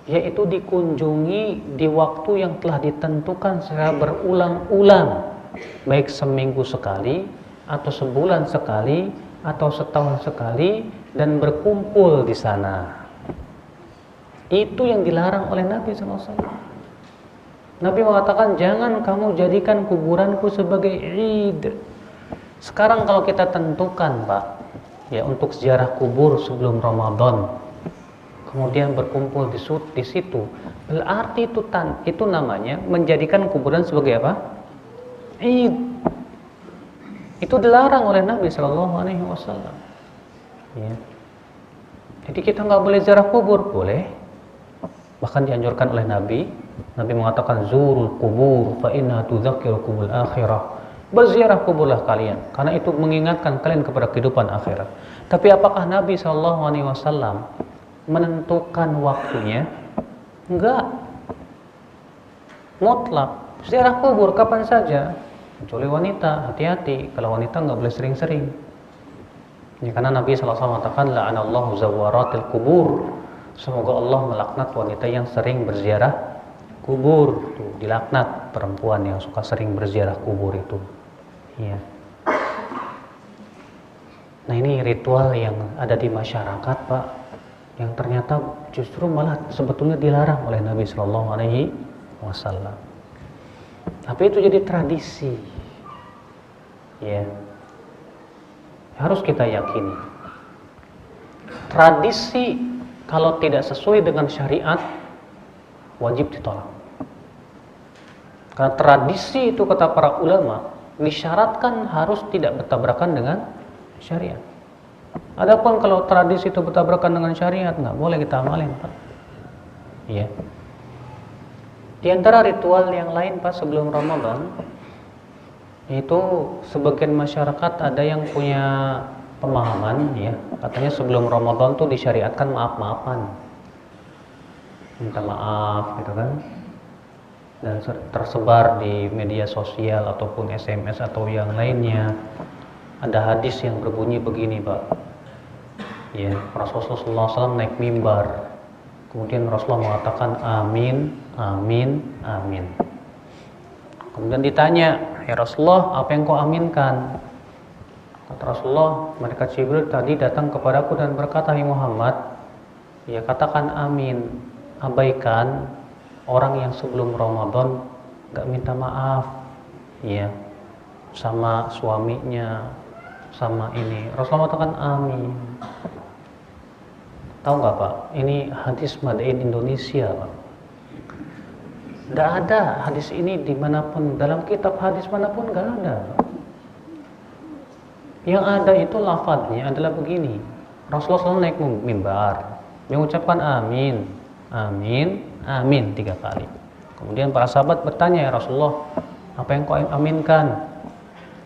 yaitu dikunjungi di waktu yang telah ditentukan secara berulang-ulang, baik seminggu sekali atau sebulan sekali atau setahun sekali, dan berkumpul di sana. Itu yang dilarang oleh Nabi SAW. Nabi mengatakan jangan kamu jadikan kuburanku sebagai id. Sekarang kalau kita tentukan, Pak, ya untuk ziarah kubur sebelum Ramadan, kemudian berkumpul di situ, berarti itu namanya menjadikan kuburan sebagai apa? Id. Itu dilarang oleh Nabi SAW. Ya. Jadi kita nggak boleh ziarah kubur, boleh. Bahkan dianjurkan oleh Nabi. Nabi mengatakan zurul kubur fa inna tudzakirukumul akhirah. Berziarah kuburlah kalian, karena itu mengingatkan kalian kepada kehidupan akhirat. Tapi apakah Nabi SAW menentukan waktunya? Enggak. Mutlak. Ziarah kubur kapan saja. Kecuali wanita, hati-hati. Kalau wanita nggak boleh sering-sering. Ya, karena Nabi SAW mengatakan la'anallahu zawaratil kubur. Semoga Allah melaknat wanita yang sering berziarah kubur. Tuh, dilaknat perempuan yang suka sering berziarah kubur itu. Ya. Nah, ini ritual yang ada di masyarakat, Pak, yang ternyata justru malah sebetulnya dilarang oleh Nabi Shallallahu Alaihi Wasallam. Tapi itu jadi tradisi, ya. Harus kita yakini. Tradisi kalau tidak sesuai dengan syariat wajib ditolak. Karena tradisi itu kata para ulama disyaratkan harus tidak bertabrakan dengan syariat. Adapun kalau tradisi itu bertabrakan dengan syariat, nggak boleh kita amalin, Pak. Iya. Di antara ritual yang lain, Pak, sebelum Ramadan, itu sebagian masyarakat ada yang punya pemahaman, ya, katanya sebelum Ramadan tuh disyariatkan maaf-maafan, minta maaf, gitu kan, dan tersebar di media sosial ataupun SMS atau yang lainnya. Ada hadis yang berbunyi begini, Pak. Ya, Rasulullah SAW naik mimbar. Kemudian Rasulullah mengatakan amin, amin, amin. Kemudian ditanya, ya Rasulullah, apa yang kau aminkan? Kata Rasulullah, malaikat Jibril tadi datang kepadaku dan berkata, hai Muhammad, ya katakan amin. Abaikan orang yang sebelum Ramadan gak minta maaf, ya, sama suaminya, sama ini. Rasulullah mengatakan amin. Tahu nggak, Pak? Ini hadis made in Indonesia, Pak. Nggak ada hadis ini dimanapun, dalam kitab hadis manapun nggak ada. Yang ada itu lafadznya adalah begini. Rasulullah SAW naik mimbar, mengucapkan amin, amin, amin 3 kali. Kemudian para sahabat bertanya, ya Rasulullah, apa yang kau aminkan?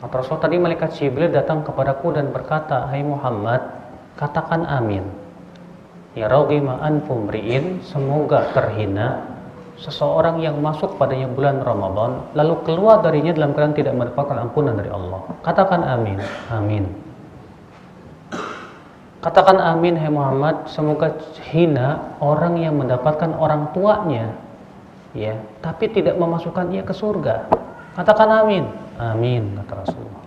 Kata Rasulullah, tadi malaikat Jibril datang kepadaku dan berkata, hai Muhammad, katakan amin. Ya raghima anfum ri'in, semoga terhina seseorang yang masuk padanya bulan Ramadan lalu keluar darinya dalam keadaan tidak mendapatkan ampunan dari Allah. Katakan amin. Amin. Katakan amin, hai Muhammad, semoga hina orang yang mendapatkan orang tuanya, ya, tapi tidak memasukkan ia ke surga. Katakan amin. Amin, kata Rasulullah.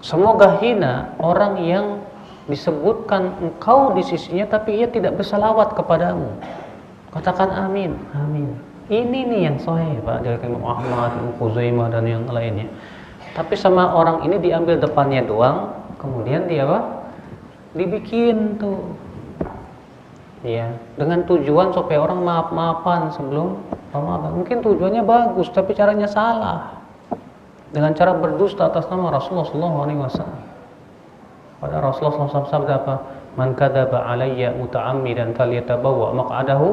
Semoga hina orang yang disebutkan engkau di sisinya tapi ia tidak bersalawat kepadamu. Katakan amin. Amin. Ini nih yang sahih, Pak, dari Imam Ahmad, Imam Khuzaimah dan yang lainnya. Tapi sama orang ini diambil depannya doang, kemudian dia apa? Dibikin tuh. Ya, dengan tujuan supaya orang maaf-maafan sebelum Ramadan. Mungkin tujuannya bagus tapi caranya salah. Dengan cara berdusta atas nama Rasulullah SAW. Pada Rasulullah SAW sabda apa? Man kadzaba alayya muta'ammidan falyatabawwa maq'adahu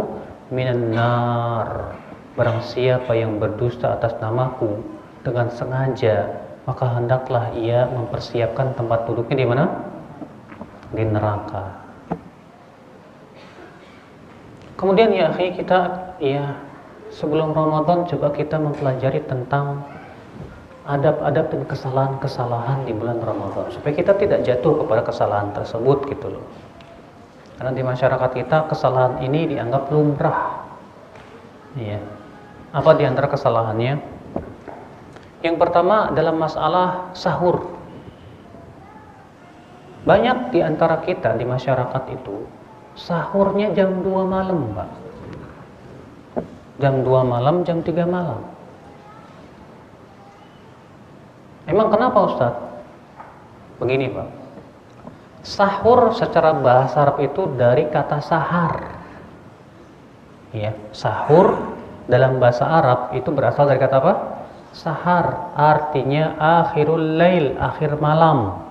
minan nar. Barang siapa yang berdusta atas namaku dengan sengaja, maka hendaklah ia mempersiapkan tempat duduknya di mana? Di neraka. Kemudian ya akhi, kita ya sebelum Ramadan coba kita mempelajari tentang adab-adab dan kesalahan-kesalahan di bulan Ramadan supaya kita tidak jatuh kepada kesalahan tersebut gitu loh. Karena di masyarakat kita kesalahan ini dianggap lumrah. Iya. Apa di antara kesalahannya? Yang pertama dalam masalah sahur. Banyak di antara kita di masyarakat itu sahurnya jam 2 malam, Pak. Jam 2 malam, jam 3 malam. Emang kenapa, Ustaz? Begini, Pak. Sahur secara bahasa Arab itu dari kata sahar. Ya, sahur dalam bahasa Arab itu berasal dari kata apa? Sahar, artinya akhirul lail, akhir malam.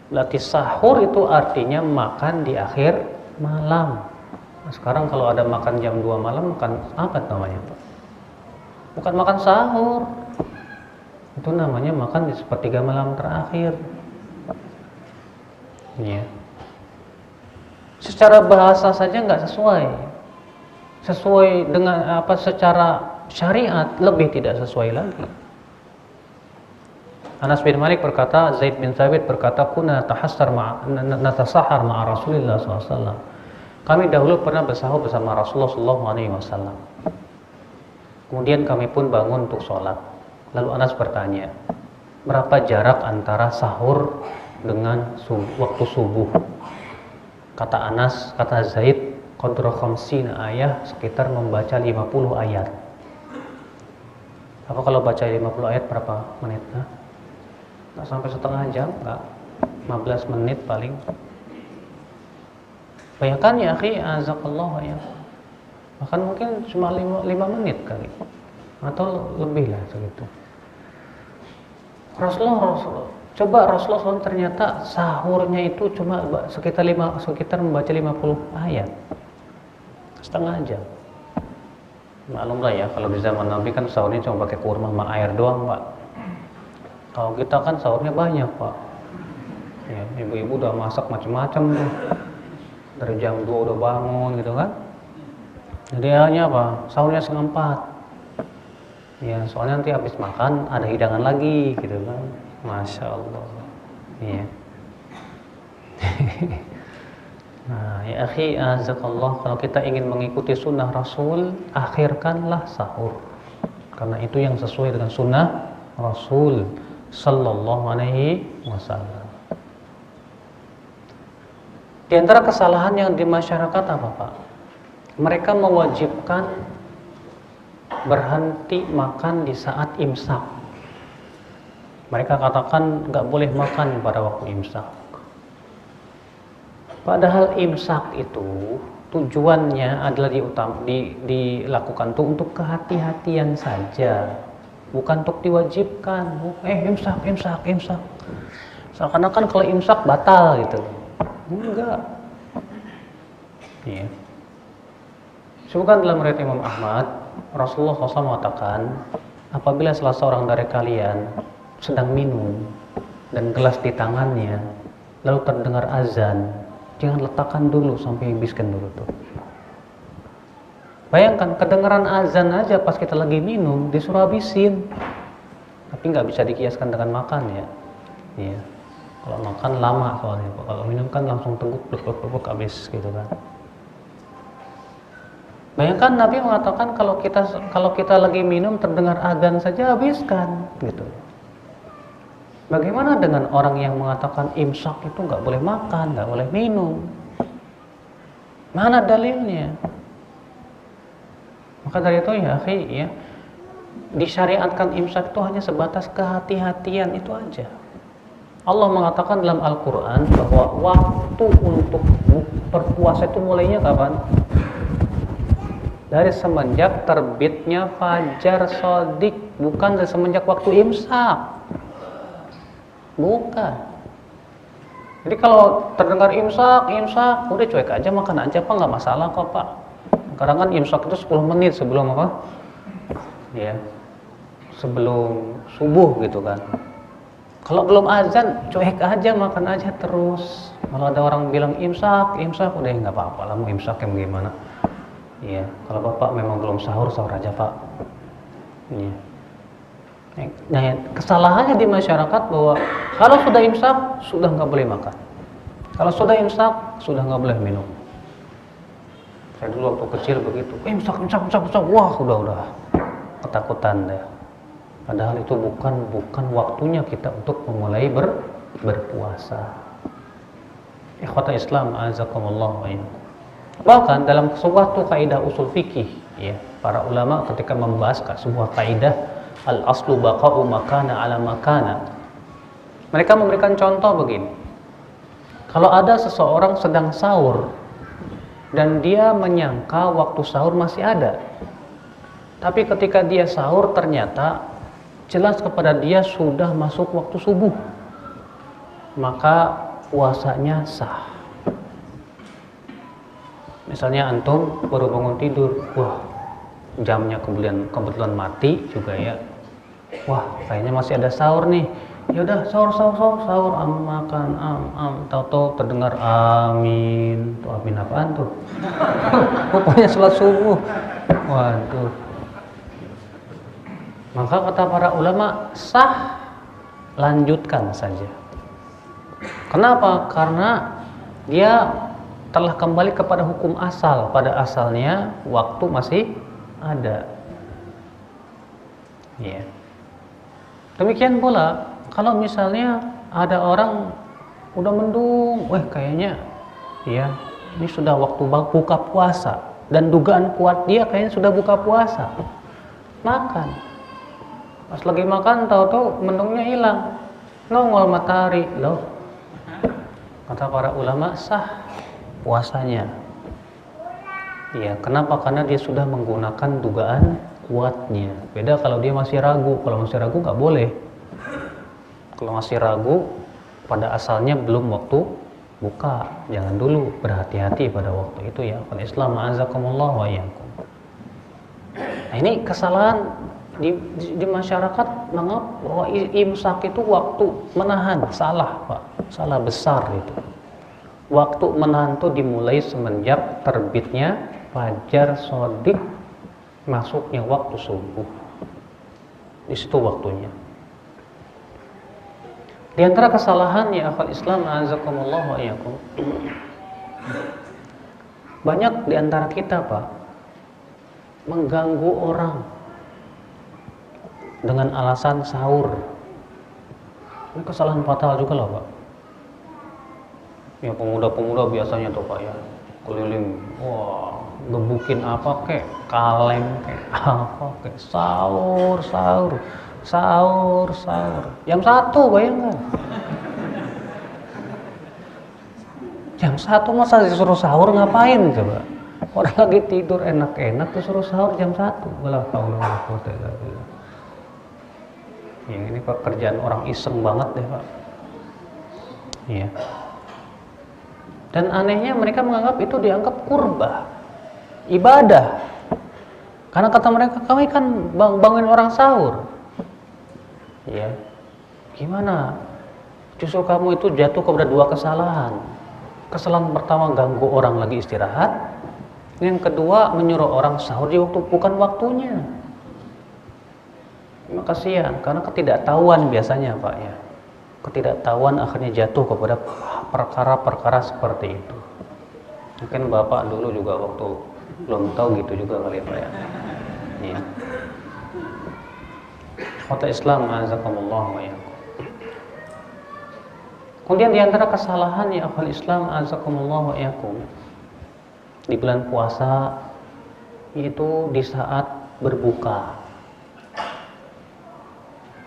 Berarti sahur itu artinya makan di akhir malam. Nah, sekarang kalau ada makan jam 2 malam, makan apa namanya, Pak? Bukan makan sahur. Itu namanya makan di sepertiga malam terakhir. Ya. Secara bahasa saja nggak sesuai. Sesuai dengan apa secara syariat lebih tidak sesuai lagi. Anas bin Malik berkata, Zaid bin Thabit berkata, kuna natasahar ma'a Rasulillah SAW. Kami dahulu pernah bersahur bersama Rasulullah SAW. Kemudian kami pun bangun untuk sholat. Lalu Anas bertanya, berapa jarak antara sahur dengan waktu subuh? Kata Anas, kata Zaid, qadra khamsina ayah, sekitar membaca 50 ayat. Apa kalau baca 50 ayat berapa menit? Nggak sampai setengah jam, nggak 15 menit paling. Bayangkan ya akhi, azakallah ya. Bahkan mungkin cuma 5 menit kali, atau lebih lah segitu. Rasulullah SAW ternyata sahurnya itu cuma sekitar membaca 50 ayat, setengah jam. Maklumlah ya, kalau di zaman Nabi kan sahurnya cuma pakai kurma sama air doang, Pak. Kalau kita kan sahurnya banyak, Pak. Ya, ibu-ibu udah masak macam-macam tuh. Dari jam 2 udah bangun gitu kan. Jadi hanya apa? Sahurnya 3:30. Ya, soalnya nanti habis makan ada hidangan lagi gitu kan. Masya Allah. Iya. Nah, ya akhi azakallah, kalau kita ingin mengikuti sunnah Rasul, akhirkanlah sahur. Karena itu yang sesuai dengan sunnah Rasul sallallahu alaihi wasallam. Di antara kesalahan yang di masyarakat apa, Pak? Mereka mewajibkan berhenti makan di saat imsak. Mereka katakan nggak boleh makan pada waktu imsak. Padahal imsak itu tujuannya adalah dilakukan tuh untuk kehati-hatian saja, bukan untuk diwajibkan. Imsak. Seakan-akan kalau imsak batal gitu. Enggak. Iya. Sebutkan dalam riwayat Imam Ahmad, Rasulullah SAW mengatakan, apabila salah seorang dari kalian sedang minum dan gelas di tangannya, lalu terdengar azan, jangan letakkan dulu sampai habiskan dulu tuh. Bayangkan kedengaran azan aja pas kita lagi minum disuruh habisin. Tapi nggak bisa dikiaskan dengan makan ya. Iya. Kalau makan lama soalnya, kalau minum kan langsung teguk habis gitu kan. Bayangkan Nabi mengatakan kalau kita lagi minum terdengar azan saja habiskan gitu. Bagaimana dengan orang yang mengatakan imsak itu nggak boleh makan, nggak boleh minum? Mana dalilnya? Maka dari itu ya akhi ya, disyariatkan imsak itu hanya sebatas kehati-hatian itu aja. Allah mengatakan dalam Al-Quran bahwa waktu untuk berpuasa itu mulainya kapan? Dari semenjak terbitnya fajar shadiq, bukan dari semenjak waktu imsak. Bukan. Jadi kalau terdengar imsak, udah cuek aja, makan aja Pak, nggak masalah kok Pak. Kadang kan imsak itu 10 menit sebelum apa? Ya, sebelum subuh gitu kan. Kalau belum azan, cuek aja, makan aja terus. Kalau ada orang bilang imsak, udah nggak apa-apa lah, mau imsak yang gimana. Iya, kalau Bapak memang belum sahur aja Pak. Iya. Nah, kesalahannya di masyarakat bahwa kalau sudah imsak, sudah nggak boleh makan. Kalau sudah imsak, sudah nggak boleh minum. Saya dulu waktu kecil begitu, imsak, wah udah ketakutan deh. Padahal itu bukan waktunya kita untuk memulai berpuasa. Ikhwata Islam, azakumullah wa iyyakum. Bahkan dalam suatu kaidah usul fikih, ya, para ulama ketika membahas sebuah kaidah al-aslu baqa'u makana ala makana, mereka memberikan contoh begini. Kalau ada seseorang sedang sahur dan dia menyangka waktu sahur masih ada, tapi ketika dia sahur ternyata jelas kepada dia sudah masuk waktu subuh, maka puasanya sah. Misalnya antum baru bangun tidur, wah jamnya kebetulan mati juga ya, wah kayaknya masih ada sahur nih, ya udah sahur, makan, tahu-tahu terdengar amin, tuh amin apaan tuh? Pokoknya sholat subuh, waduh. Maka kata para ulama sah, lanjutkan saja. Kenapa? Karena dia telah kembali kepada hukum asal. Pada asalnya waktu masih ada. Ya. Demikian pula kalau misalnya ada orang udah mendung, kayaknya ya ini sudah waktu buka puasa, dan dugaan kuat dia kayaknya sudah buka puasa. Makan. Pas lagi makan tahu-tahu mendungnya hilang. Nongol matahari. Loh. Kata para ulama sah puasanya. Ya, kenapa? Karena dia sudah menggunakan dugaan kuatnya. Beda kalau dia masih ragu. Kalau masih ragu nggak boleh. Kalau masih ragu, pada asalnya belum waktu buka, jangan dulu, berhati-hati pada waktu itu ya. Islam a'azakumullah wa iyyakum. Nah, ini kesalahan di masyarakat menganggap bahwa imsak itu waktu menahan. Salah, Pak. Salah besar itu. Waktu menahan itu dimulai semenjak terbitnya fajar shadiq, masuknya waktu subuh. Di situ waktunya. Di antara kesalahan ya akhwat Islam a'azakumullah wa iyyakum, banyak di antara kita, Pak, mengganggu orang dengan alasan sahur. Ini kesalahan fatal juga loh, Pak. Ya pemuda-pemuda biasanya tuh, Pak, ya keliling, gebukin apa kek, kaleng kek, apa kek, sahur. Jam 1 bayangkan. Jam 1 masa disuruh sahur ngapain coba? Orang lagi tidur enak-enak disuruh sahur jam 1. Ya, ini pekerjaan orang iseng banget deh, Pak. Iya. Dan anehnya mereka menganggap itu dianggap kurbah, ibadah. Karena kata mereka, kami kan bangunin orang sahur. Ya, gimana? Justru kamu itu jatuh kepada dua kesalahan. Kesalahan pertama, ganggu orang lagi istirahat. Yang kedua, menyuruh orang sahur di waktu bukan waktunya. Kasihan, karena ketidaktahuan biasanya, Pak, ya. Ketidaktahuan akhirnya jatuh kepada perkara-perkara seperti itu. Mungkin Bapak dulu juga waktu belum tahu gitu juga kali, Pak, ya. Iya. Kota Islam azakumullah wa iyyakum. Kemudian di antara kesalahan ya akhwal Islam azakumullah wa iyyakum di bulan puasa, yaitu di saat berbuka.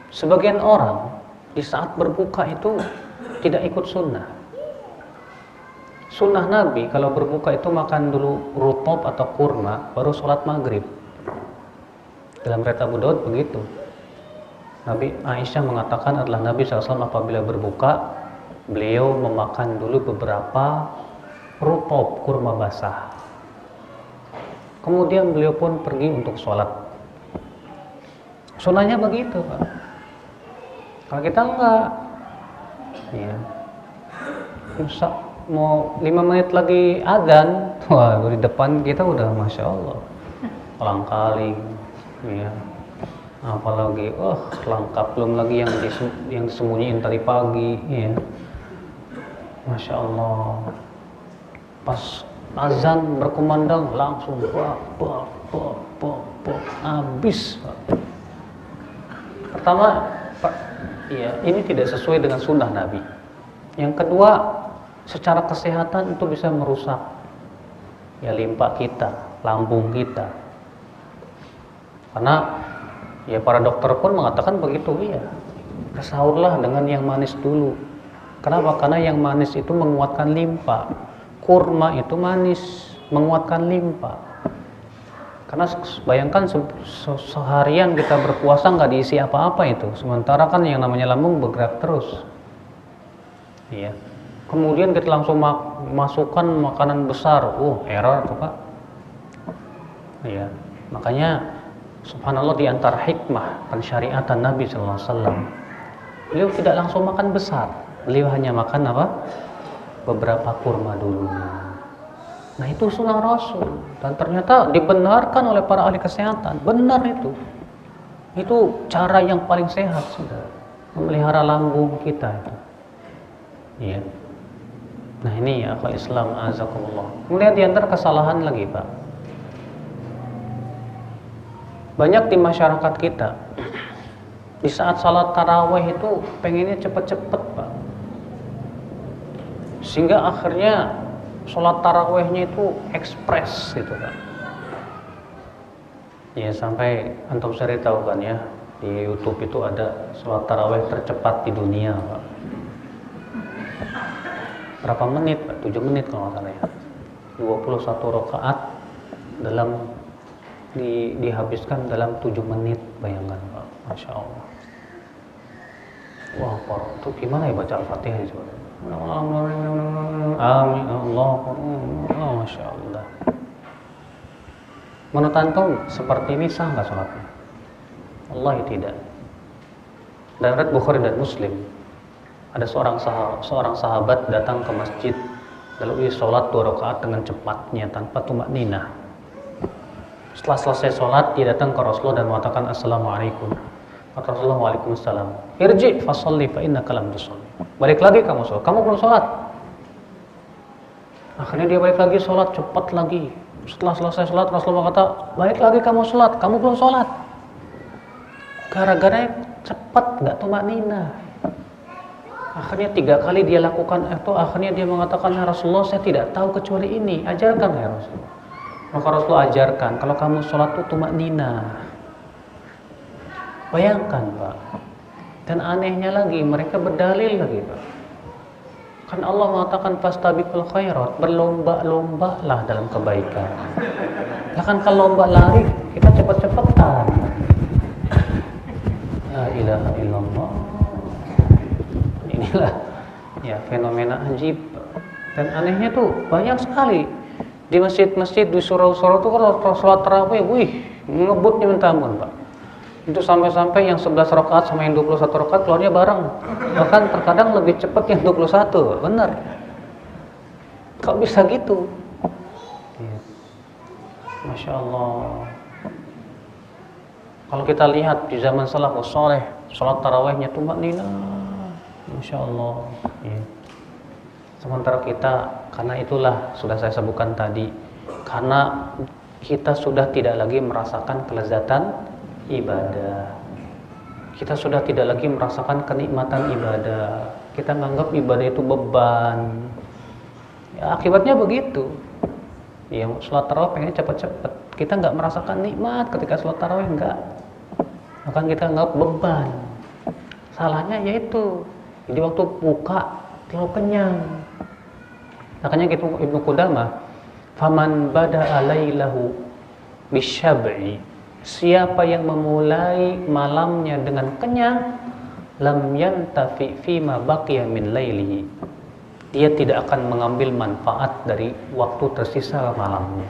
Sebagian orang di saat berbuka itu tidak ikut sunnah. Sunnah Nabi kalau berbuka itu makan dulu rutop atau kurma baru sholat maghrib. Dalam riwayat Abu Daud begitu. Nabi Aisyah mengatakan adalah Nabi SAW apabila berbuka, beliau memakan dulu beberapa rutop, kurma basah. Kemudian beliau pun pergi untuk sholat. Sunnahnya begitu, Pak. Kalau kita enggak, ya, mau 5 menit lagi adzan, wah di depan kita udah masya Allah, kolang-kaling, ya. Apalagi lengkap, belum lagi yang disembunyiin tadi pagi, ya. Masya Allah, pas azan berkumandang langsung habis. Pertama, ya, ini tidak sesuai dengan sunnah Nabi. Yang kedua, secara kesehatan itu bisa merusak ya limpa kita, lambung kita. Karena ya para dokter pun mengatakan begitu, ya. Sahurlah dengan yang manis dulu. Kenapa? Karena yang manis itu menguatkan limpa. Kurma itu manis, menguatkan limpa. Karena bayangkan seharian kita berpuasa nggak diisi apa-apa itu. Sementara kan yang namanya lambung bergerak terus. Iya. Kemudian kita langsung masukkan makanan besar. Error tuh, Pak. Iya. Makanya subhanallah di antara hikmah pensyariatan Nabi sallallahu alaihi wasallam, beliau tidak langsung makan besar. Beliau hanya makan apa? Beberapa kurma dulu. Nah, itu sunnah Rasul dan ternyata dibenarkan oleh para ahli kesehatan. Benar itu. Itu cara yang paling sehat sudah. memelihara lambung kita itu. Iya. Nah ini ya akal Islam azakumullah. Kemudian di antara kesalahan lagi Pak, banyak di masyarakat kita di saat salat tarawih itu pengennya cepet-cepet Pak, sehingga akhirnya salat tarawihnya itu ekspres gitu Pak. Ya sampai antum sering tahu kan ya, di YouTube itu ada salat tarawih tercepat di dunia Pak. Berapa menit Pak? 7 menit kalau nggak salah ya. 21 rakaat dihabiskan dalam 7 menit, bayangkan Pak. Masya Allah. Wah Pak, itu gimana ya baca Al-Fatihah itu? Amin Allah. Oh, Masya Allah. Menurut antum seperti ini sah nggak sholatnya? Wallahi tidak. Dan riwayat Bukhari dan Muslim, ada seorang sahabat datang ke masjid, lalu ia sholat 2 rakaat dengan cepatnya tanpa tumak ninah. Setelah selesai sholat, dia datang ke Rasulullah dan mengatakan Assalamualaikum. Kata Rasulullah, Waalaikumsalam. Irji fasalli fa innaka lam tusalli. Balik lagi kamu sholat, kamu belum sholat. Akhirnya dia balik lagi sholat, cepat lagi. Setelah selesai sholat, Rasulullah kata, balik lagi kamu sholat, kamu belum sholat. Gara-gara cepat, nggak tumak ninah. Akhirnya 3 kali dia lakukan itu, akhirnya dia mengatakan, ya Rasulullah, saya tidak tahu kecuali ini, ajarkan ya Rasulullah. Maka Rasulullah ajarkan, kalau kamu sholat itu tumak ninah. Bayangkan Pak. Dan anehnya lagi, mereka berdalil lagi Pak. Kan Allah mengatakan fastabiqul khairat, berlomba-lombalah dalam kebaikan. Ya kan kalau lomba lari, kita cepat-cepatan. La ilaha illallah. Inilah ya fenomena ajib. Dan anehnya tuh banyak sekali di masjid-masjid di surau-surau tuh kalau sholat tarawih, wih, ngebutnya minta ampun Pak. Itu sampai-sampai yang 11 rakaat sama yang 21 rakaat keluarnya bareng. Bahkan terkadang lebih cepat yang 21. Benar. Kok bisa gitu? Ya. Masya Allah. Kalau kita lihat di zaman salafus saleh, sholat tarawihnya tumak ninah. Masya Allah. Ya. Sementara kita, karena itulah sudah saya sebutkan tadi, karena kita sudah tidak lagi merasakan kelezatan ibadah. Kita sudah tidak lagi merasakan kenikmatan ibadah. Kita menganggap ibadah itu beban. Ya, akibatnya begitu. Ya, sholat tarawih pengen cepat-cepat. Kita nggak merasakan nikmat ketika sholat tarawih, enggak. Bahkan kita anggap beban. Salahnya yaitu di waktu buka terlalu kenyang. Makanya gitu Ibnu Qudamah, faman bada'a lailahu bisyab'i, siapa yang memulai malamnya dengan kenyang, lam yantafi fima baqiya min lailihi, dia tidak akan mengambil manfaat dari waktu tersisa malamnya.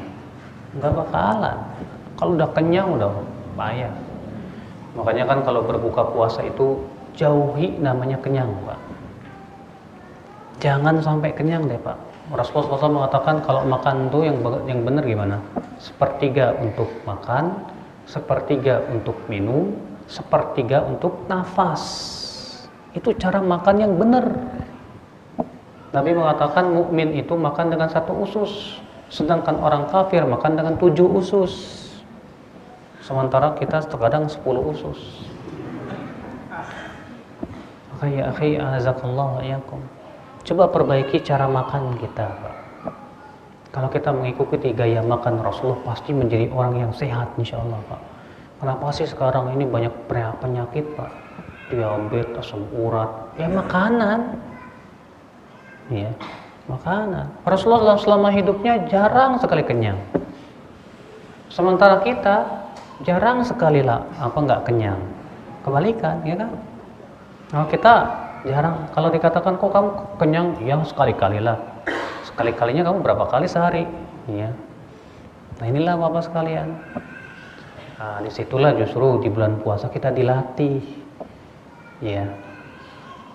Enggak bakalan. Kalau udah kenyang udah payah. Makanya kan kalau berbuka puasa itu jauhi namanya kenyang, Pak. Jangan sampai kenyang deh, Pak. Rasulullah SAW mengatakan kalau makan tuh yang benar gimana? 1/3 untuk makan, 1/3 untuk minum, 1/3 untuk nafas. Itu cara makan yang benar. Nabi mengatakan mukmin itu makan dengan 1 usus, sedangkan orang kafir makan dengan 7 usus. Sementara kita terkadang 10 usus. Maka ya akhi, azakallahu iyakum. Coba perbaiki cara makan kita, Pak. Kalau kita mengikuti gaya makan Rasulullah, pasti menjadi orang yang sehat insyaallah, Pak. Kenapa sih sekarang ini banyak penyakit, Pak? Diabetes, asam urat, ya makanan. Ya, makanan. Rasulullah selama hidupnya jarang sekali kenyang. Sementara kita jarang sekali lah nggak kenyang. Kebalikan, ya kan? Kalau kita jarang, kalau dikatakan kok kamu kenyang, ya sekali-kali lah. Sekali-kalinya kamu berapa kali sehari? Ya. Nah inilah Bapak sekalian. Nah, disitulah justru di bulan puasa kita dilatih. Ya.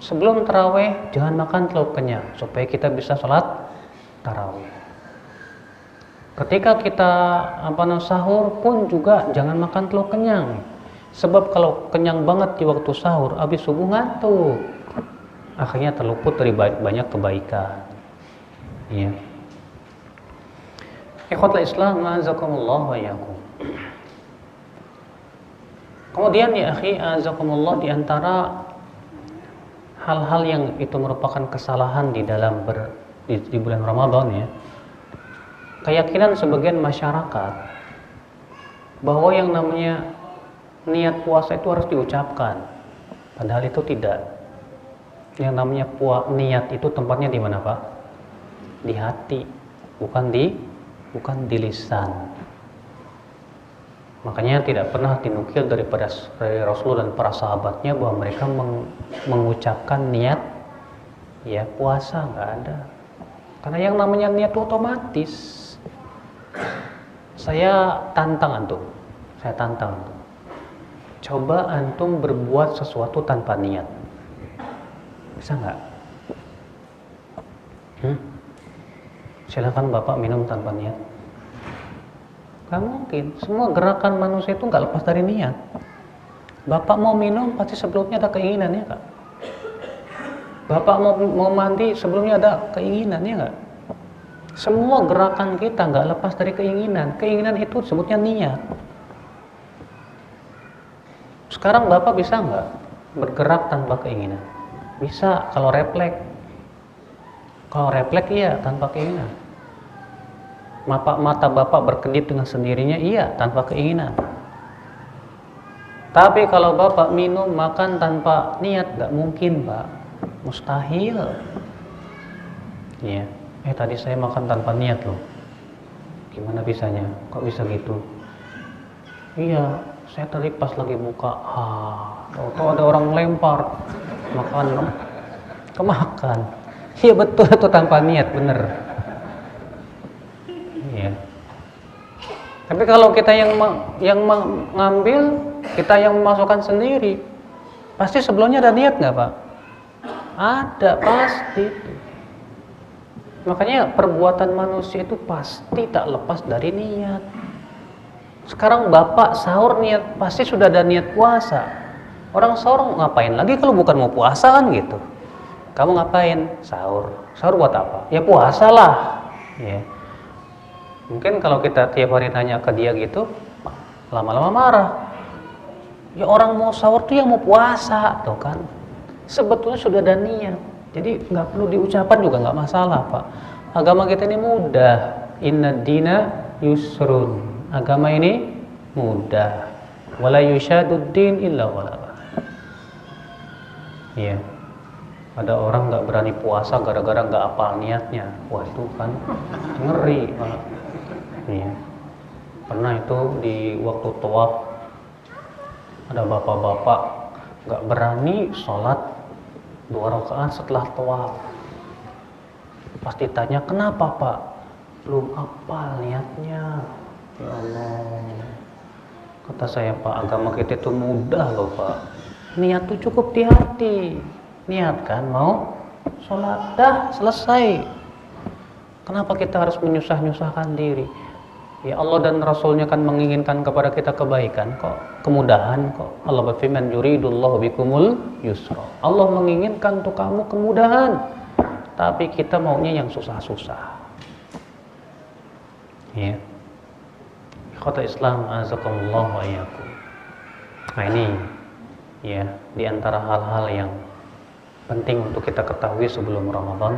Sebelum tarawih jangan makan terlalu kenyang supaya kita bisa sholat tarawih. Ketika kita sahur pun juga jangan makan terlalu kenyang Sebab kalau kenyang banget di waktu sahur, habis subuh ngantuk, akhirnya terluput dari banyak kebaikan. Ya. Ikhwatul Islam, azakumullah wa iyyakum. Kemudian ya akhi, azakumullah, di antara hal-hal yang itu merupakan kesalahan di dalam di bulan Ramadan ya, keyakinan sebagian masyarakat bahwa yang namanya niat puasa itu harus diucapkan, padahal itu tidak. Yang namanya niat itu tempatnya di mana, Pak? Di hati, bukan di lisan. Makanya tidak pernah dinukil dari Rasul dan para sahabatnya bahwa mereka mengucapkan niat ya puasa, nggak ada. Karena yang namanya niat itu otomatis. Saya tantang antum. Coba antum berbuat sesuatu tanpa niat. Bisa nggak? Silakan Bapak minum tanpa niat. Gak mungkin. Semua gerakan manusia itu gak lepas dari niat. Bapak mau minum pasti sebelumnya ada keinginan, ya Kak? Bapak mau mandi sebelumnya ada keinginan, ya Kak? Semua gerakan kita gak lepas dari keinginan. Keinginan itu sebutnya niat. Sekarang Bapak bisa gak bergerak tanpa keinginan? Bisa kalau refleks. Kalau refleks iya tanpa keinginan. Mata Bapak berkedip dengan sendirinya, iya, tanpa keinginan. Tapi kalau Bapak minum, makan tanpa niat, gak mungkin, Pak. Mustahil. Iya. Tadi saya makan tanpa niat loh. Gimana bisanya? Kok bisa gitu? Iya, saya tadi pas lagi buka, tahu ada orang lempar makan, kemakan. Iya betul, itu tanpa niat, bener. Ya. Tapi kalau kita yang mengambil, kita yang memasukkan sendiri, pasti sebelumnya ada niat nggak, Pak? Ada, pasti. Makanya perbuatan manusia itu pasti tak lepas dari niat. Sekarang Bapak sahur niat, pasti sudah ada niat puasa. Orang sahur ngapain lagi kalau bukan mau puasa kan gitu? Kamu ngapain? Sahur. Sahur buat apa? Ya puasa lah. Ya. Mungkin kalau kita tiap hari nanya ke dia gitu, lama-lama marah. Ya orang mau sahur tuh yang mau puasa, tuh kan. Sebetulnya sudah ada niat. Jadi nggak perlu diucapkan juga nggak masalah, Pak. Agama kita ini mudah. Inna dina yusrun. Agama ini mudah. Wala yushaduddin illa walaba. Iya. Ada orang nggak berani puasa gara-gara nggak hafal niatnya. Wah itu kan ngeri, Pak. Iya. Pernah itu di waktu tawaf ada bapak-bapak nggak berani sholat 2 rakaat setelah tawaf. Pasti tanya, kenapa Pak? Belum hafal niatnya. Ya Allah. Kata saya, Pak, agama kita itu mudah loh, Pak. Niat itu cukup di hati. Niat kan mau sholat, dah selesai. Kenapa kita harus menyusah-nyusahkan diri? Ya Allah dan Rasulnya kan menginginkan kepada kita kebaikan kok, kemudahan kok. Allah berfirman, yuridullahu bikumul yusra. Allah menginginkan untuk kamu kemudahan, tapi kita maunya yang susah-susah. Ya. Ikhwatul Islam, azakumullah wa iyyakum. Nah ini ya, di antara hal-hal yang penting untuk kita ketahui sebelum Ramadan.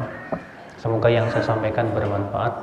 Semoga yang saya sampaikan bermanfaat.